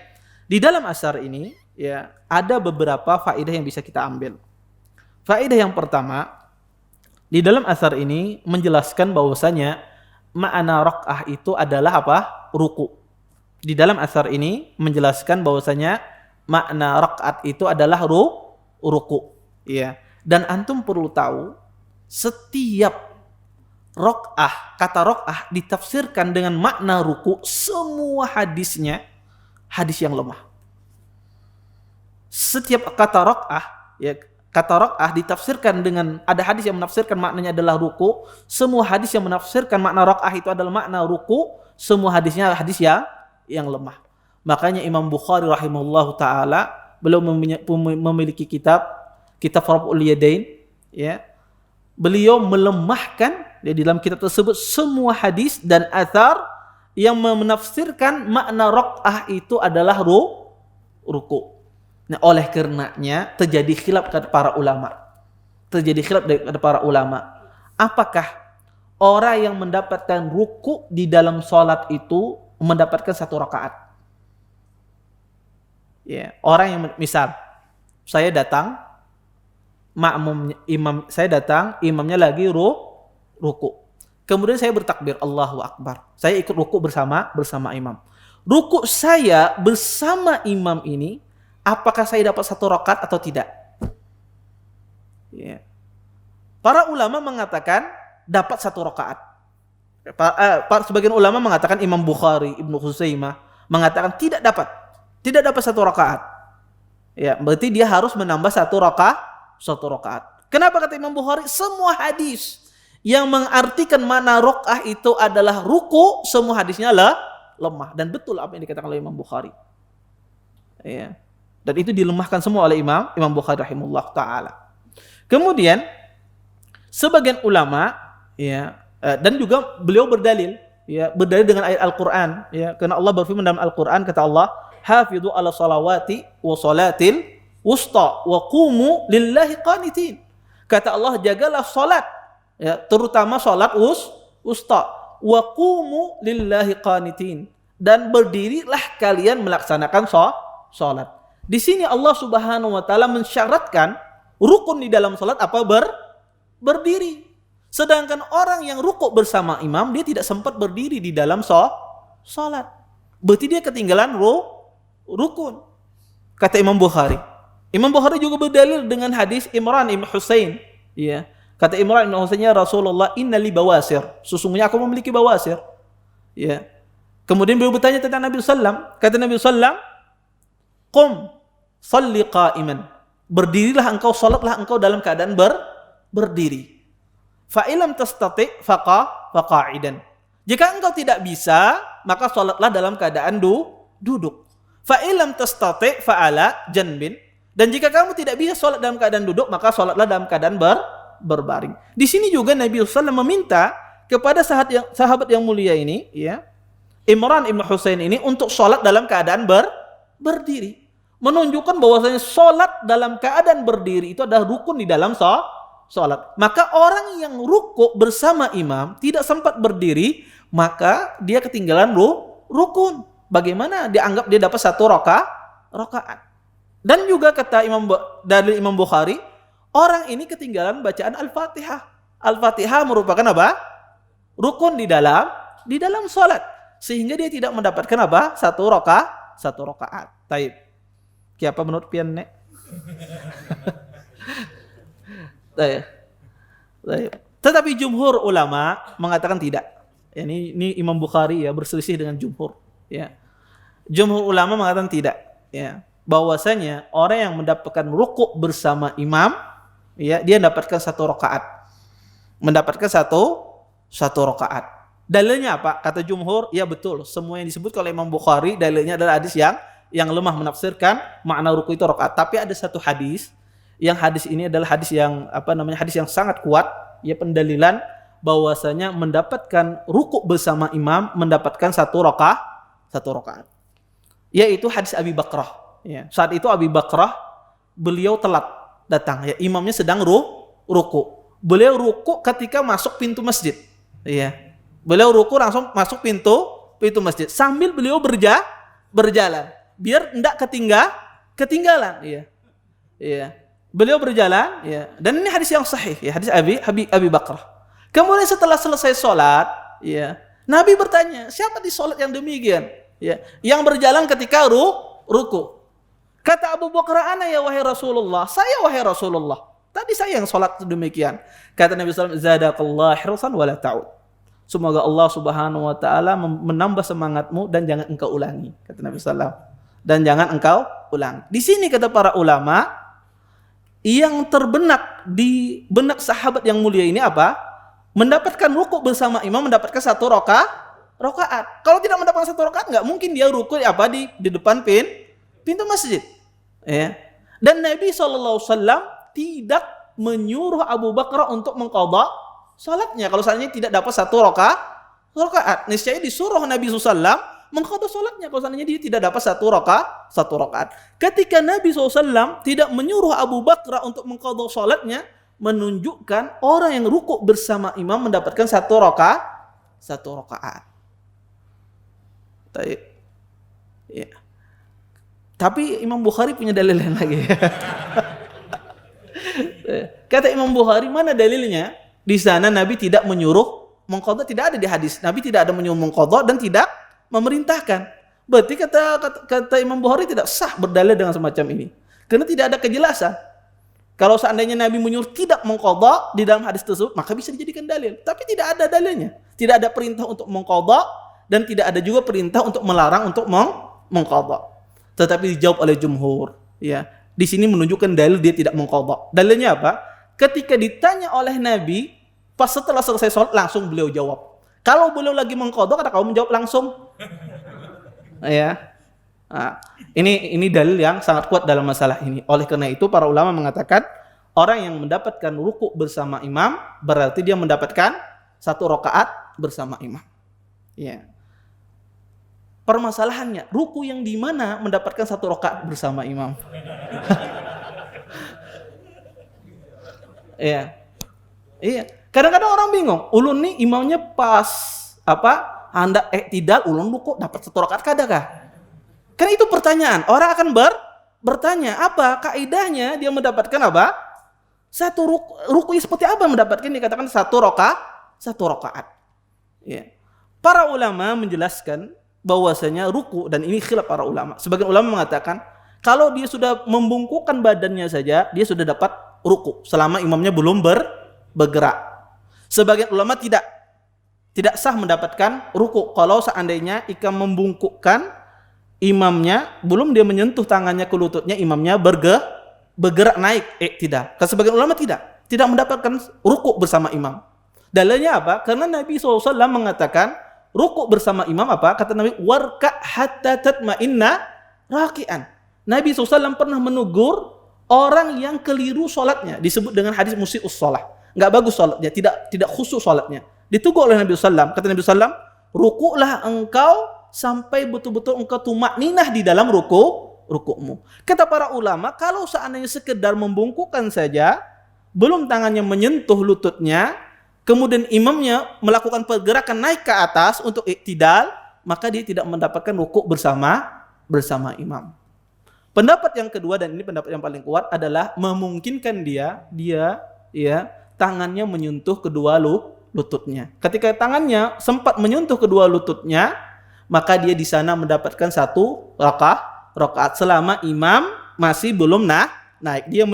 Di dalam asar ini ya ada beberapa faedah yang bisa kita ambil. Faedah yang pertama, di dalam asar ini menjelaskan bahwasanya makna rakaah itu adalah apa? Ruku. Di dalam asar ini menjelaskan bahwasanya makna rakaat itu adalah ruku. Ya. Dan antum perlu tahu setiap rakaah, kata rakaah ditafsirkan dengan makna ruku, semua hadisnya hadis yang lemah. Setiap kata rakaah ya kata rakaah ditafsirkan dengan ada hadis yang menafsirkan maknanya adalah ruku, semua hadis yang menafsirkan makna rakaah itu adalah makna ruku, semua hadisnya hadis yang lemah. Makanya Imam Bukhari rahimahullahu taala beliau memiliki kitab Raf'ul Yadain ya. Beliau melemahkan di dalam kitab tersebut semua hadis dan athar yang menafsirkan makna rakaah itu adalah ruku. Nah, oleh karenanya terjadi khilaf kepada para ulama. Apakah orang yang mendapatkan ruku di dalam salat itu mendapatkan satu rakaat? Ya, orang yang misal saya datang, imamnya lagi ruku. Kemudian saya bertakbir Allahu Akbar. Saya ikut ruku bersama imam. Ruku saya bersama imam ini, apakah saya dapat 1 rakaat atau tidak? Ya. Para ulama mengatakan dapat 1 rakaat. Sebagian ulama mengatakan Imam Bukhari, Ibnu Khuzaimah mengatakan tidak dapat 1 rakaat. Ya, berarti dia harus menambah 1 rakaat. Kenapa kata Imam Bukhari? Semua hadis yang mengartikan mana rakaat itu adalah ruku, semua hadisnya lemah, dan betul apa yang dikatakan oleh Imam Bukhari. Ya. Dan itu dilemahkan semua oleh Imam Bukhari rahimahullah taala. Kemudian sebagian ulama ya, dan juga beliau berdalil dengan ayat Al-Qur'an ya, karena Allah berfirman dalam Al-Qur'an, kata Allah, "Hafidhu 'ala salawati wa salatil wusta wa qumu lillahi qanitin." Kata Allah, jagalah salat ya, terutama salat wusta, wa qumu lillahi qanitin, dan berdirilah kalian melaksanakan salat. Di sini Allah Subhanahu wa taala mensyaratkan rukun di dalam salat apa? Berdiri. Sedangkan orang yang rukuk bersama imam, dia tidak sempat berdiri di dalam salat. Berarti dia ketinggalan rukun. Kata Imam Bukhari. Imam Bukhari juga berdalil dengan hadis Imran ibn Husain. Ya. Kata Imran ibn Husain, ya Rasulullah, inna li bawasir. Sesungguhnya aku memiliki bawasir. Ya. Kemudian beliau bertanya tentang Nabi sallam. Kata Nabi sallam, qum salli qa'iman. Berdirilah engkau, salatlah engkau dalam keadaan berdiri. Fa'ilam tastati' faqa'idan. Jika engkau tidak bisa, maka salatlah dalam keadaan duduk. Fa'ilam tastati' fa'ala janbin. Dan jika kamu tidak bisa salat dalam keadaan duduk, maka salatlah dalam keadaan berbaring. Di sini juga Nabi sallallahu meminta kepada sahabat yang mulia ini, ya, Imran ibn Husain ini, untuk salat dalam keadaan berdiri. Menunjukkan bahwasanya salat dalam keadaan berdiri itu adalah rukun di dalam salat. Maka orang yang rukuk bersama imam tidak sempat berdiri, maka dia ketinggalan rukun. Bagaimana dianggap dia dapat 1 rakaat? Dan juga kata dari Imam Bukhari, orang ini ketinggalan bacaan Al-Fatihah. Al-Fatihah merupakan apa? Rukun di dalam salat. Sehingga dia tidak mendapatkan apa? 1 rakaat. Taib. Kiapa menurut pian nek? Tetapi jumhur ulama mengatakan tidak. Ini Imam Bukhari ya berselisih dengan jumhur. Ya. Jumhur ulama mengatakan tidak. Ya. Bahwasanya orang yang mendapatkan rukuk bersama imam, ya, dia mendapatkan 1 rakaat. Mendapatkan satu rakaat. Dalilnya apa? Kata jumhur, ya betul. Semua yang disebut oleh Imam Bukhari dalilnya adalah hadis yang lemah menafsirkan makna rukuk itu rakaat. Tapi ada satu hadis, yang hadis ini adalah hadis yang hadis yang sangat kuat, ya, pendalilan bahwasanya mendapatkan rukuk bersama imam mendapatkan 1 rakaat. Yaitu hadis Abi Bakrah. Ya, saat itu Abi Bakrah beliau telat datang, ya, imamnya sedang ruku. Beliau ruku ketika masuk pintu masjid. Ya. Beliau ruku langsung masuk pintu masjid sambil beliau berjalan biar tidak ketinggalan. Iya. Iya. Beliau berjalan, ya. Dan ini hadis yang sahih, ya, hadis Abi Bakrah. Kemudian setelah selesai sholat, ya, Nabi bertanya, siapa di sholat yang demikian? Ya, yang berjalan ketika ruku. Kata Abu Bakar, ana ya wahai Rasulullah, saya wahai Rasulullah. Tadi saya yang sholat demikian. Kata Nabi SAW, zadakallah hirsan wala ta'ud. Semoga Allah Subhanahu wa taala menambah semangatmu dan jangan engkau ulangi, kata Nabi SAW. Dan jangan engkau ulangi. Di sini kata para ulama, yang terbenak di benak sahabat yang mulia ini apa? Mendapatkan rukuk bersama imam, mendapatkan 1 rakaat. Kalau tidak mendapatkan 1 rakaat, nggak mungkin dia rukuk di depan pintu masjid. Ya. Dan Nabi SAW tidak menyuruh Abu Bakar untuk mengqadha salatnya. Kalau salatnya tidak dapat 1 rakaat, niscaya disuruh Nabi SAW mengqadha salatnya. Kalau salatnya dia tidak dapat 1 rakaat. Ketika Nabi SAW tidak menyuruh Abu Bakar untuk mengqadha salatnya, menunjukkan orang yang rukuk bersama imam mendapatkan 1 rakaat. Ya. Tapi Imam Bukhari punya dalil lain lagi. Kata Imam Bukhari, mana dalilnya? Di sana Nabi tidak menyuruh mengqadha, tidak ada di hadis. Nabi tidak ada menyuruh mengqadha dan tidak memerintahkan. Berarti kata Imam Bukhari tidak sah berdalil dengan semacam ini. Karena tidak ada kejelasan. Kalau seandainya Nabi menyuruh tidak mengqadha di dalam hadis tersebut, maka bisa dijadikan dalil. Tapi tidak ada dalilnya. Tidak ada perintah untuk mengqadha dan tidak ada juga perintah untuk melarang untuk mengqadha. Tetapi dijawab oleh jumhur, ya. Di sini menunjukkan dalil dia tidak mengqadha. Dalilnya apa? Ketika ditanya oleh Nabi, pas setelah selesai sholat langsung beliau jawab. Kalau beliau lagi mengqadha, kata kamu menjawab langsung. Ya. Nah, ini dalil yang sangat kuat dalam masalah ini. Oleh karena itu para ulama mengatakan orang yang mendapatkan ruku bersama imam berarti dia mendapatkan 1 rakaat bersama imam. Ya. Permasalahannya, ruku yang di mana mendapatkan 1 rakaat bersama imam? Iya. Iya. Kadang-kadang orang bingung. Ulun nih imamnya pas hendak tidak ulun ruku dapat 1 rakaat kadakah? Kan itu pertanyaan. Orang akan bertanya, apa kaidahnya dia mendapatkan apa? 1 ruku seperti apa mendapatkan dikatakan 1 rakaat. Ya. Para ulama menjelaskan bahwasanya ruku, dan ini khilaf para ulama. Sebagian ulama mengatakan kalau dia sudah membungkukkan badannya saja, dia sudah dapat ruku selama imamnya belum bergerak. Sebagian ulama tidak sah mendapatkan ruku kalau seandainya jika membungkukkan imamnya belum dia menyentuh tangannya ke lututnya, imamnya bergerak naik. Tidak. Sebagian ulama tidak mendapatkan ruku bersama imam. Dalilnya apa? Karena Nabi SAW mengatakan ruku bersama imam apa? Kata Nabi, warka hatta tatma'inna raki'an. Nabi SAW pernah menegur orang yang keliru sholatnya. Disebut dengan hadis musi'us sholat. Nggak bagus sholatnya, tidak khusyuk sholatnya. Ditegur oleh Nabi SAW. Kata Nabi SAW, rukuklah engkau sampai betul-betul engkau tumakninah di dalam rukukmu. Kata para ulama, kalau seandainya sekedar membungkukkan saja, belum tangannya menyentuh lututnya, kemudian imamnya melakukan pergerakan naik ke atas untuk iktidal, maka dia tidak mendapatkan rukuk bersama imam. Pendapat yang kedua, dan ini pendapat yang paling kuat, adalah memungkinkan dia tangannya menyentuh kedua lututnya. Ketika tangannya sempat menyentuh kedua lututnya, maka dia di sana mendapatkan 1 rakaat selama imam masih belum naik. Dia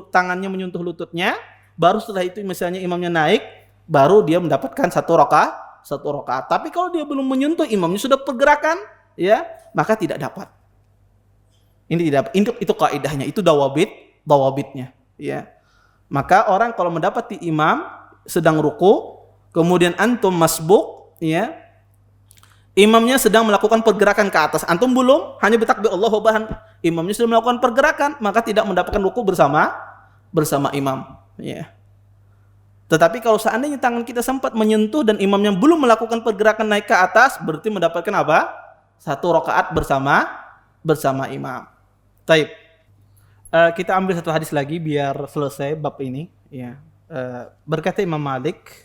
tangannya menyentuh lututnya, baru setelah itu misalnya imamnya naik, baru dia mendapatkan 1 rakaat. Tapi kalau dia belum menyentuh imamnya sudah pergerakan, ya, maka tidak dapat. Ini tidak. Itu kaidahnya, itu dawabitnya, ya. Maka orang kalau mendapati imam sedang ruku, kemudian antum masbuk, ya, imamnya sedang melakukan pergerakan ke atas, antum belum, hanya bertakbir Allahu Akbar, imamnya sudah melakukan pergerakan, maka tidak mendapatkan ruku bersama imam, ya. Tetapi kalau seandainya tangan kita sempat menyentuh dan imamnya belum melakukan pergerakan naik ke atas, berarti mendapatkan apa? 1 rakaat bersama imam. Taib. Kita ambil 1 hadis lagi biar selesai bab ini, ya. Berkata Imam Malik,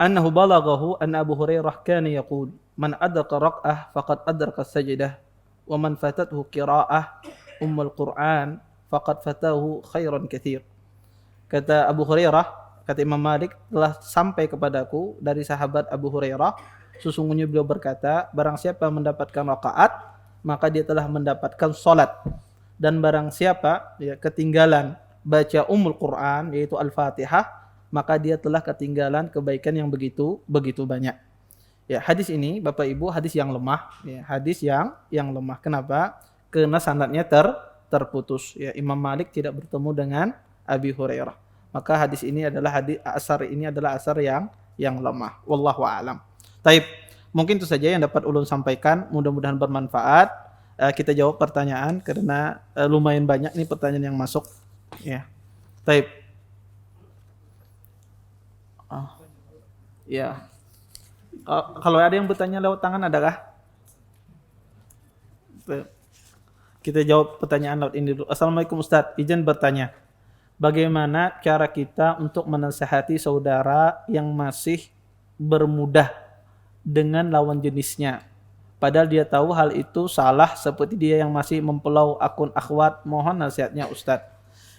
annahu balaghahu anna Abu Hurairah kana yaqul man adraka raq'ah faqad adraka as-sajdah wa man fatathu qira'ah ummul Qur'an faqad fatahu khairan katsir. Kata Abu Hurairah, kata Imam Malik, telah sampai kepadaku dari sahabat Abu Hurairah, sesungguhnya beliau berkata, barang siapa mendapatkan rakaat, maka dia telah mendapatkan salat. Dan barang siapa ketinggalan baca Ummul Quran, yaitu Al-Fatihah, maka dia telah ketinggalan kebaikan yang begitu banyak. Ya, hadis ini Bapak Ibu hadis yang lemah, ya, hadis yang lemah. Kenapa? Karena sanadnya terputus. Ya, Imam Malik tidak bertemu dengan Abi Hurairah. Maka hadis ini adalah asar yang lemah. Wallahu a'lam. Taib. Mungkin itu saja yang dapat ulun sampaikan. Mudah-mudahan bermanfaat. Kita jawab pertanyaan karena lumayan banyak nih pertanyaan yang masuk. Ya. Taib. Ya. Kalau ada yang bertanya lewat tangan, adakah? Kita jawab pertanyaan lewat ini dulu. Assalamualaikum Ustaz, izin bertanya. Bagaimana cara kita untuk menasihati saudara yang masih bermudah dengan lawan jenisnya? padahal dia tahu hal itu salah, seperti dia yang masih memfollow akun akhwat. Mohon nasihatnya Ustadz.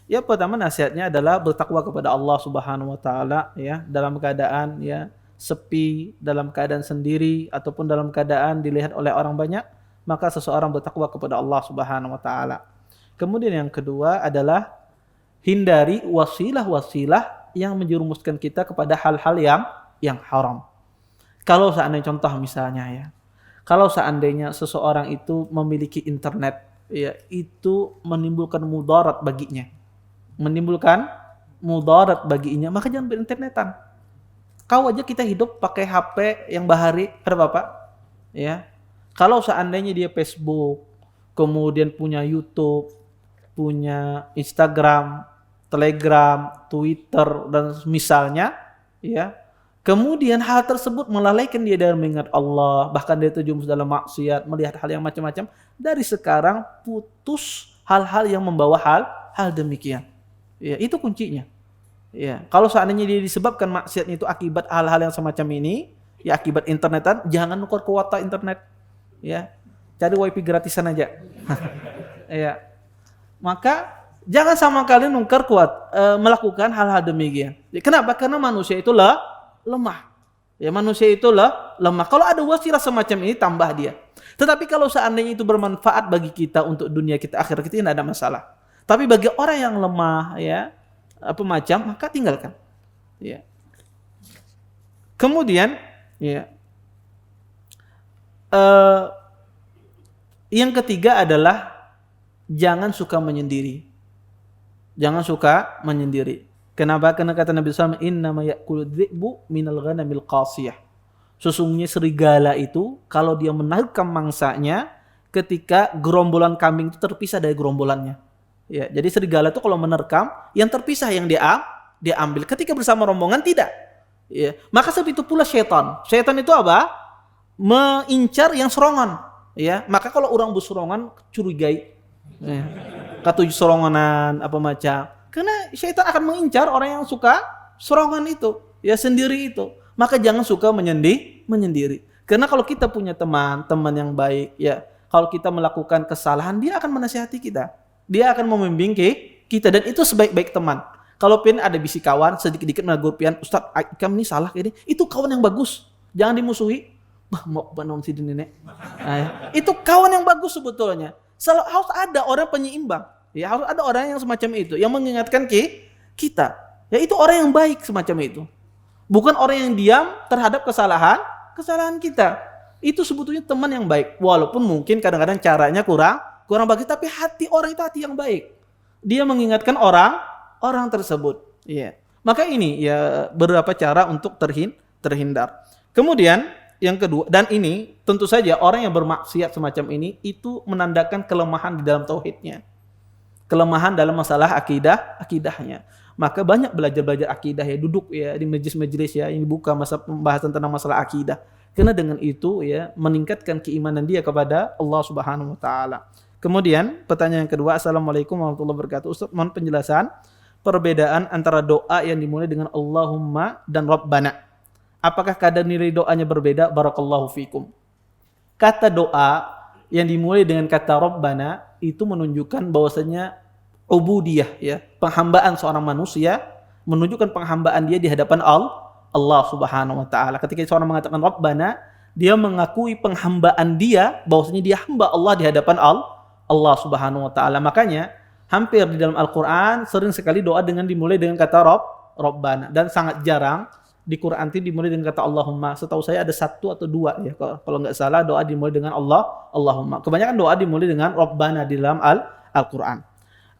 Ya, pertama nasihatnya adalah bertakwa kepada Allah Subhanahu wa taala ya, dalam keadaan ya sepi, dalam keadaan sendiri ataupun dalam keadaan dilihat oleh orang banyak, maka seseorang bertakwa kepada Allah Subhanahu wa taala. Kemudian yang kedua adalah hindari wasilah-wasilah yang menjerumuskan kita kepada hal-hal yang haram. Kalau seandainya contoh misalnya ya, kalau seandainya seseorang itu memiliki internet, ya itu menimbulkan mudarat baginya. Maka jangan berinternetan. Kau aja kita hidup pakai HP yang bahari, ada Bapak? Ya. Kalau seandainya dia Facebook, kemudian punya YouTube, punya Instagram, Telegram, Twitter dan misalnya, ya. Kemudian hal tersebut melalaikan dia dari mengingat Allah, bahkan dia terjumus dalam maksiat, melihat hal yang macam-macam. Dari sekarang putus hal-hal yang membawa hal demikian. Ya, itu kuncinya. Ya, kalau seandainya dia disebabkan maksiatnya itu akibat hal-hal yang semacam ini, ya akibat internetan, jangan nukar kuota internet. Ya. Cari wifi gratisan aja. Ya. Maka jangan sama kali nukar melakukan hal-hal demikian. Ya, kenapa? Karena manusia itu lemah. Ya, manusia itu lemah. Kalau ada wasilah semacam ini, tambah dia. Tetapi kalau seandainya itu bermanfaat bagi kita untuk dunia kita, akhirat kita, tidak ada masalah. Tapi bagi orang yang lemah, ya, maka tinggalkan. Ya. Kemudian, ya, yang ketiga adalah jangan suka menyendiri. Jangan suka menyendiri. Kenapa? Karena kata Nabi SAW, innama ya'kulu dhi'bu minal ghanamil qasiyah. Sesungguhnya serigala itu kalau dia menerkam mangsanya ketika gerombolan kambing itu terpisah dari gerombolannya. Ya, jadi serigala itu kalau menerkam, yang terpisah yang dia ambil. Ketika bersama rombongan tidak. Ya, maka seperti itu pula syaitan. Syaitan itu apa? Mengincar yang serongan. Ya, maka kalau orang berserongan curigai. Ya. Katuj seronganan apa macam. Karena syaitan akan mengincar orang yang suka serongan itu, ya sendiri itu. Maka jangan suka menyendiri. Karena kalau kita punya teman yang baik, ya kalau kita melakukan kesalahan, dia akan menasihati kita. Dia akan membimbing kita, dan itu sebaik-baik teman. Kalau pun ada bisi kawan sedikit-sedikit menegur pian, Ustaz, kamu ini salah kayak ini. Itu kawan yang bagus. Jangan dimusuhi. Bah, mau banon si nenek. Nah, itu kawan yang bagus sebetulnya. Harus ada orang penyeimbang. Ya, harus ada orang yang semacam itu yang mengingatkan kita. Ya, itu orang yang baik semacam itu. Bukan orang yang diam terhadap kesalahan kita. Itu sebetulnya teman yang baik. Walaupun mungkin kadang-kadang caranya kurang bagus, tapi hati orang itu hati yang baik. Dia mengingatkan orang tersebut. Ya. Maka ini ya beberapa cara untuk terhindar. Kemudian yang kedua, dan ini tentu saja orang yang bermaksiat semacam ini itu menandakan kelemahan di dalam tauhidnya. Kelemahan dalam masalah akidahnya. Maka banyak belajar akidah ya, duduk ya di majelis-majelis ya, ini buka pembahasan tentang masalah akidah. Karena dengan itu ya meningkatkan keimanan dia kepada Allah Subhanahu wa taala. Kemudian pertanyaan yang kedua, Assalamualaikum warahmatullahi wabarakatuh. Ustaz, mohon penjelasan perbedaan antara doa yang dimulai dengan Allahumma dan Rabbana. Apakah kadar nilai doanya berbeda? Barakallahu fikum. Kata doa yang dimulai dengan kata Rabbana itu menunjukkan bahwasanya ubudiyah ya, penghambaan seorang manusia, menunjukkan penghambaan dia di hadapan Allah Subhanahu wa taala. Ketika seorang mengatakan Rabbana, dia mengakui penghambaan dia bahwasanya dia hamba Allah di hadapan Allah Subhanahu wa taala. Makanya hampir di dalam Al-Qur'an sering sekali doa dimulai dengan kata Rabbana, dan sangat jarang di Quran itu dimulai dengan kata Allahumma. Setahu saya ada 1 atau 2 ya. Kalau nggak salah doa dimulai dengan Allahumma. Kebanyakan doa dimulai dengan Rabbana di dalam Al-Qur'an.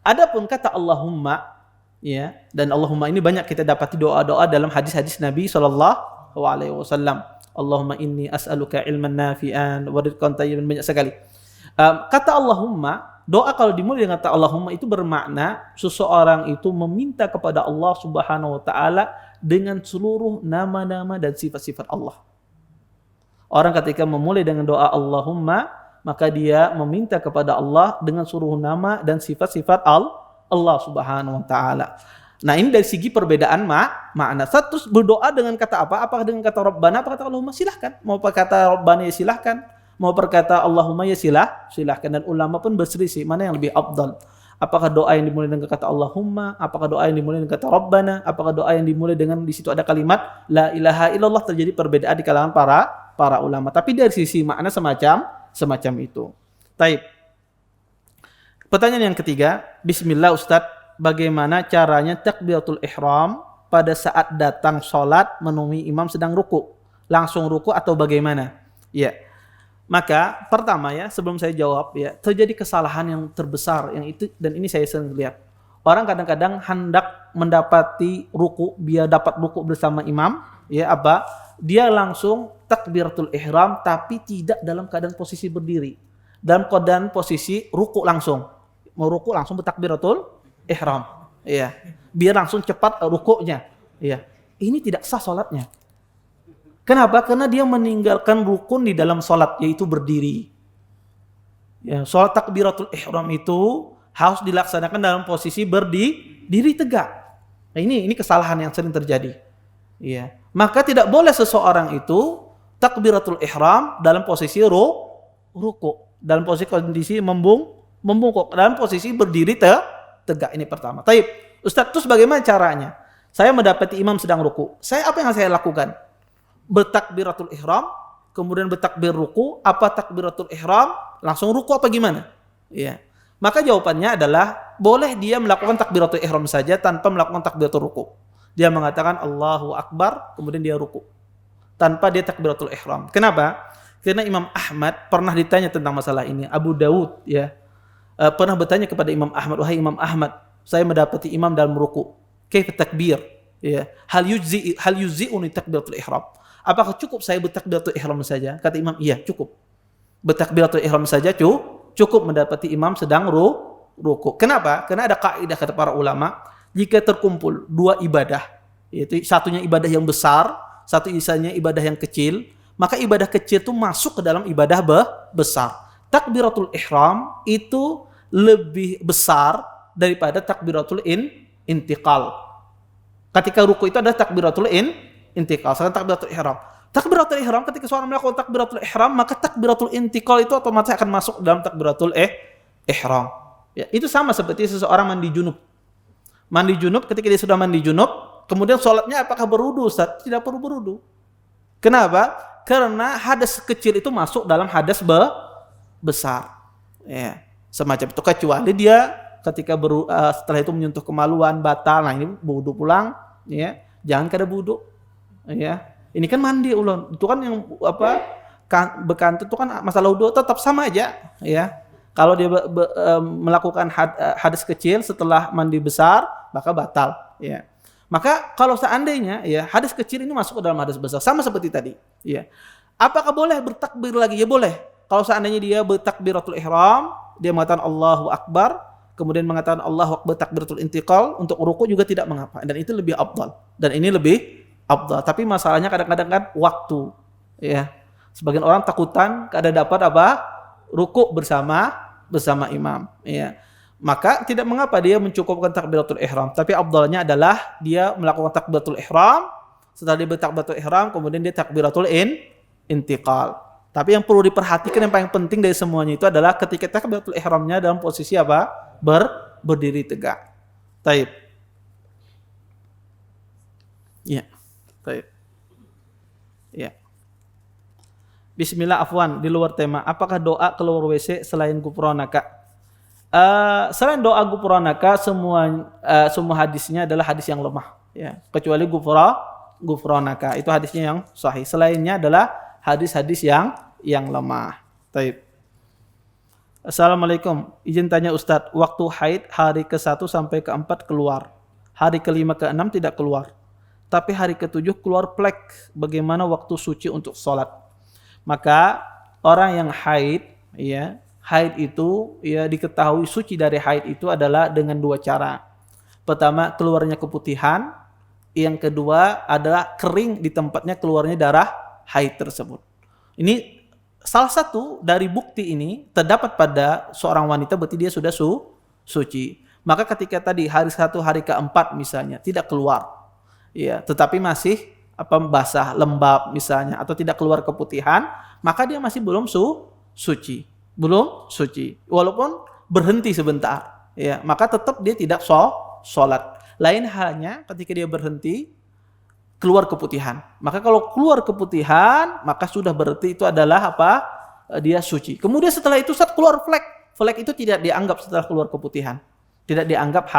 Adapun kata Allahumma ya, dan Allahumma ini banyak kita dapati doa-doa dalam hadis-hadis Nabi sallallahu alaihi wasallam. Allahumma inni as'aluka ilman nafi'an wa rizqan thayyiban, banyak sekali. Kata Allahumma, doa kalau dimulai dengan kata Allahumma itu bermakna seseorang itu meminta kepada Allah Subhanahu wa taala dengan seluruh nama-nama dan sifat-sifat Allah. Orang ketika memulai dengan doa Allahumma, maka dia meminta kepada Allah dengan seluruh nama dan sifat-sifat Allah Subhanahu wa taala. Nah, ini dari segi perbedaan makna. Satu berdoa dengan kata apa? Apakah dengan kata Rabbana atau kata Allahumma? Silahkan. Mau pakai kata Rabbana ya silahkan. mau berkata Allahumma ya silahkan, dan ulama pun berselisih mana yang lebih afdal. Apakah doa yang dimulai dengan kata Allahumma, apakah doa yang dimulai dengan kata Rabbana, apakah doa yang dimulai dengan di situ ada kalimat la ilaha illallah. Terjadi perbedaan di kalangan para ulama. Tapi dari sisi makna semacam itu. Taib. Pertanyaan yang ketiga, bismillah Ustadz, bagaimana caranya takbiratul ihram pada saat datang sholat menemui imam sedang ruku? Langsung ruku atau bagaimana? Ya. Maka pertama ya, sebelum saya jawab ya, terjadi kesalahan yang terbesar yang itu, dan ini saya sering lihat. Orang kadang-kadang hendak mendapati ruku, biar dapat ruku bersama imam, ya apa? Dia langsung takbiratul ihram tapi tidak dalam keadaan posisi berdiri. Dalam keadaan posisi ruku langsung. Mau ruku langsung bertakbiratul ihram. Ya. Biar langsung cepat rukuknya. Ya. Ini tidak sah salatnya. Kenapa? Karena dia meninggalkan rukun di dalam salat, yaitu berdiri. Ya, salat takbiratul ihram itu harus dilaksanakan dalam posisi berdiri tegak. Nah, ini kesalahan yang sering terjadi. Ya. Maka tidak boleh seseorang itu takbiratul ihram dalam posisi ruku, dalam posisi kondisi membungkuk, dalam posisi berdiri tegak. Ini pertama. Taib. Ustaz, terus bagaimana caranya? Saya mendapati imam sedang ruku. Apa yang saya lakukan? Bertakbiratul ihram, kemudian bertakbir ruku, apa takbiratul ihram, langsung ruku apa gimana? Ya. Maka jawabannya adalah boleh dia melakukan takbiratul ihram saja tanpa melakukan takbiratul ruku. Dia mengatakan Allahu Akbar, kemudian dia ruku tanpa dia takbiratul ihram. Kenapa? Karena Imam Ahmad pernah ditanya tentang masalah ini. Abu Dawud ya pernah bertanya kepada Imam Ahmad, wahai Imam Ahmad, saya mendapati imam dalam ruku. Kaif takbir? Ya, hal yujzi'uni takbiratul ihram. Apakah cukup saya bertakbiratul ihram saja? Kata Imam, iya cukup. Bertakbiratul ihram saja cukup mendapati imam sedang ruku. Kenapa? Karena ada kaidah kata para ulama, jika terkumpul dua ibadah, yaitu satunya ibadah yang besar, satu isanya ibadah yang kecil, maka ibadah kecil itu masuk ke dalam ibadah besar. Takbiratul ihram itu lebih besar daripada takbiratul intiqal. Ketika ruku itu ada takbiratul intiqal, sekarang takbiratul ihram. Takbiratul ihram, ketika seorang melakukan takbiratul ihram, maka takbiratul intiqal itu otomatis akan masuk dalam takbiratul ihram. Ya, itu sama seperti seseorang mandi junub. Mandi junub, ketika dia sudah mandi junub, kemudian sholatnya apakah berwudu? Ustaz? Tidak perlu berwudu. Kenapa? Karena hadas kecil itu masuk dalam hadas besar. Ya, semacam itu, kecuali dia ketika setelah itu menyentuh kemaluan batal, nah ini wudu pulang, ya. Jangan kada wudu. Ya. Ini kan mandi ulun. Itu kan yang bekantut itu kan masalah wudu tetap sama aja, ya. Kalau dia melakukan hadas kecil setelah mandi besar, maka batal, ya. Maka kalau seandainya ya hadas kecil ini masuk ke dalam hadas besar, sama seperti tadi, ya. Apakah boleh bertakbir lagi? Ya boleh. Kalau seandainya dia bertakbiratul ihram, dia mengatakan Allahu Akbar, kemudian mengatakan Allahu Akbar takbiratul intiqal, untuk ruku juga tidak mengapa, dan itu lebih afdal. Dan ini lebih afdal. Tapi masalahnya kadang-kadang kan waktu, ya. Sebagian orang takutan kada dapat ruku bersama imam, ya. Maka tidak mengapa dia mencukupkan takbiratul ihram, tapi afdalnya adalah dia melakukan takbiratul ihram, setelah dia bertakbiratul ihram kemudian dia takbiratul intiqal. Tapi yang perlu diperhatikan, yang paling penting dari semuanya itu adalah ketika takbiratul ihramnya dalam posisi berdiri tegak. Taib. Ya. Taib. Ya. Bismillah, afwan, di luar tema. Apakah doa keluar WC selain gufronaka? Selain doa gufronaka, semua hadisnya adalah hadis yang lemah, ya. Kecuali gufronaka, itu hadisnya yang sahih. Selainnya adalah hadis-hadis yang lemah. Taib. Assalamualaikum. Izin tanya Ustadz, waktu haid hari ke-1 sampai ke-4 keluar, hari ke-5 ke-6 tidak keluar, tapi hari ke-7 keluar plek. Bagaimana waktu suci untuk sholat? Maka orang yang haid, ya, haid itu ya diketahui suci dari haid itu adalah dengan dua cara. Pertama, keluarnya keputihan. Yang kedua adalah kering di tempatnya keluarnya darah haid tersebut. Ini salah satu dari bukti ini terdapat pada seorang wanita, berarti dia sudah suci. Maka ketika tadi hari 1 hari ke-4 misalnya tidak keluar, ya, tetapi masih basah, lembab misalnya, atau tidak keluar keputihan, maka dia masih belum suci. Belum suci. Walaupun berhenti sebentar, ya, maka tetap dia tidak sholat. Lain halnya ketika dia berhenti keluar keputihan. Maka kalau keluar keputihan, maka sudah berarti itu adalah apa? Dia suci. Kemudian setelah itu saat keluar flek. Flek itu tidak dianggap setelah keluar keputihan. Tidak dianggap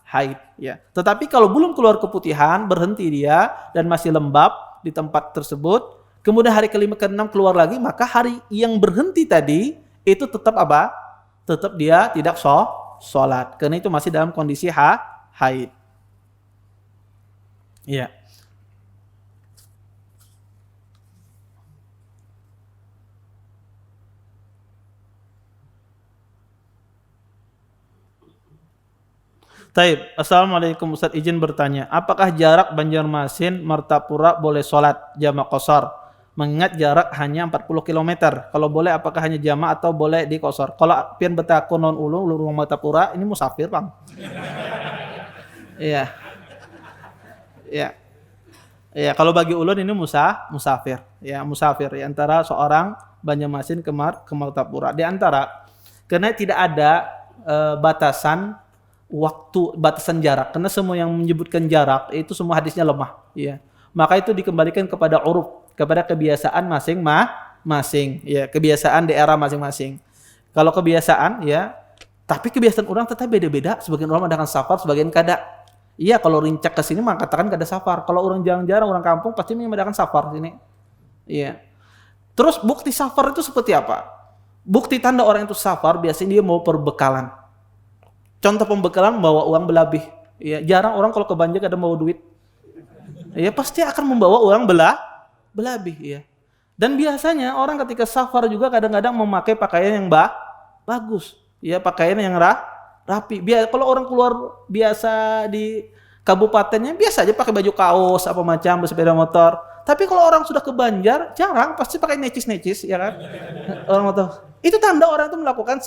haid, ya. Tetapi kalau belum keluar keputihan, berhenti dia dan masih lembab di tempat tersebut, kemudian hari kelima keenam keluar lagi, maka hari yang berhenti tadi itu tetap apa? Tetap dia tidak sholat. Karena itu masih dalam kondisi haid. Ya. Taib. Assalamualaikum Ustaz, izin bertanya, apakah jarak Banjarmasin Martapura boleh sholat jamak qashar? Mengingat jarak hanya 40 km. Kalau boleh apakah hanya jamak atau boleh di qashar? Kalau pian betaku non ulung lurung Martapura ini musafir, Bang. Iya. Iya. Iya, kalau bagi ulun ini musafir. Ya, musafir ya, antara seorang Banjarmasin ke Martapura. Di antara karena tidak ada batasan waktu, batasan jarak, karena semua yang menyebutkan jarak itu semua hadisnya lemah, ya. Maka itu dikembalikan kepada uruf, kepada kebiasaan masing-masing, ya, kebiasaan daerah masing-masing. Kalau kebiasaan, ya, tapi kebiasaan orang tetap beda-beda. Sebagian orang mengadakan safar, sebagian kada. Iya, kalau rincak ke sini mah katakan kada safar. Kalau orang jarang-jarang, orang kampung pasti mengadakan safar sini. Iya. Terus bukti safar itu seperti apa? Bukti tanda orang itu safar biasanya dia mau perbekalan. Contoh pembekalan membawa uang berlebih. Ya, jarang orang kalau ke Banjar ada bawa duit. Ya, pasti akan membawa uang berlebih, ya. Dan biasanya orang ketika safar juga kadang-kadang memakai pakaian yang bagus. Ya, pakaian yang rapi. Kalau orang keluar biasa di kabupatennya biasa aja pakai baju kaos apa macam, bersepeda motor. Tapi kalau orang sudah ke Banjar, jarang, pasti pakai necis-necis, ya kan? Orang tahu. Itu tanda orang itu melakukan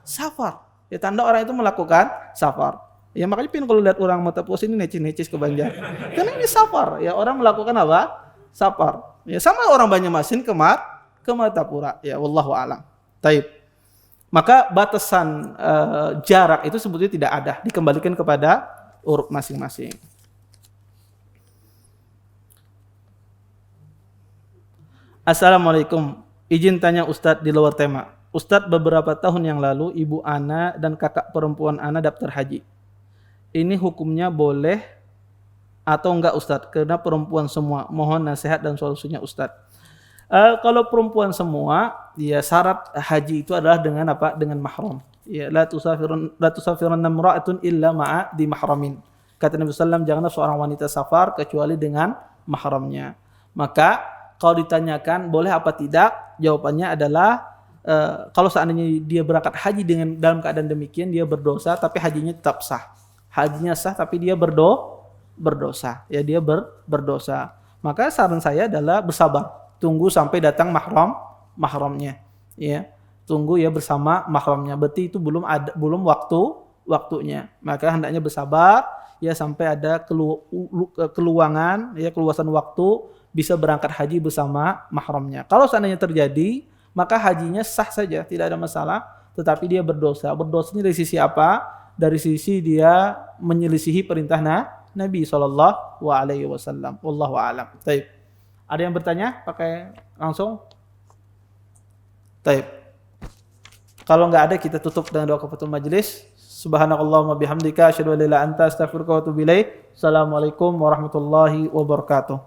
safar. Ya, tanda orang itu melakukan safar. Ya, makanya kalau lihat orang Matapus ini necis-necis ke Banjar. Karena ini safar. Ya, orang melakukan apa? Safar. Ya, sama orang Banjarmasin ke Martapura. Ya, wallahu a'lam. Taib. Maka batasan jarak itu sebetulnya tidak ada. Dikembalikan kepada uruf masing-masing. Assalamualaikum. Izin tanya Ustadz di luar tema. Ustadz, beberapa tahun yang lalu ibu ana dan kakak perempuan ana daftar haji. Ini hukumnya boleh atau enggak Ustadz? Karena perempuan semua. Mohon nasihat dan solusinya Ustadz. Kalau perempuan semua, ya syarat haji itu adalah dengan apa? Dengan mahram. Ya, la tusafirun imra'atun illa ma'a di mahramin. Kata Nabi sallallahu alaihi wasallam, janganlah seorang wanita safar kecuali dengan mahramnya. Maka kalau ditanyakan boleh apa tidak? Jawabannya adalah kalau seandainya dia berangkat haji dalam keadaan demikian, dia berdosa tapi hajinya tetap sah. Hajinya sah tapi dia berdosa. Ya, dia berdosa. Maka saran saya adalah bersabar. Tunggu sampai datang mahramnya. Ya. Tunggu ya bersama mahramnya. Berarti itu belum waktunya. Maka hendaknya bersabar ya sampai ada keluangan, ya, keluasan waktu bisa berangkat haji bersama mahramnya. Kalau seandainya terjadi, maka hajinya sah saja, tidak ada masalah, tetapi dia berdosa. Berdosanya dari sisi apa? Dari sisi dia menyelisihi perintah Nabi sallallahu alaihi wasallam. Wallahu a'lam. Baik. Ada yang bertanya? Pakai langsung? Baik. Kalau enggak ada, kita tutup dengan doa kafatul majelis. Subhanakallahumma bihamdika asyhadu an la ilaha illa anta astaghfiruka wa atubu ilaik. Assalamualaikum warahmatullahi wabarakatuh.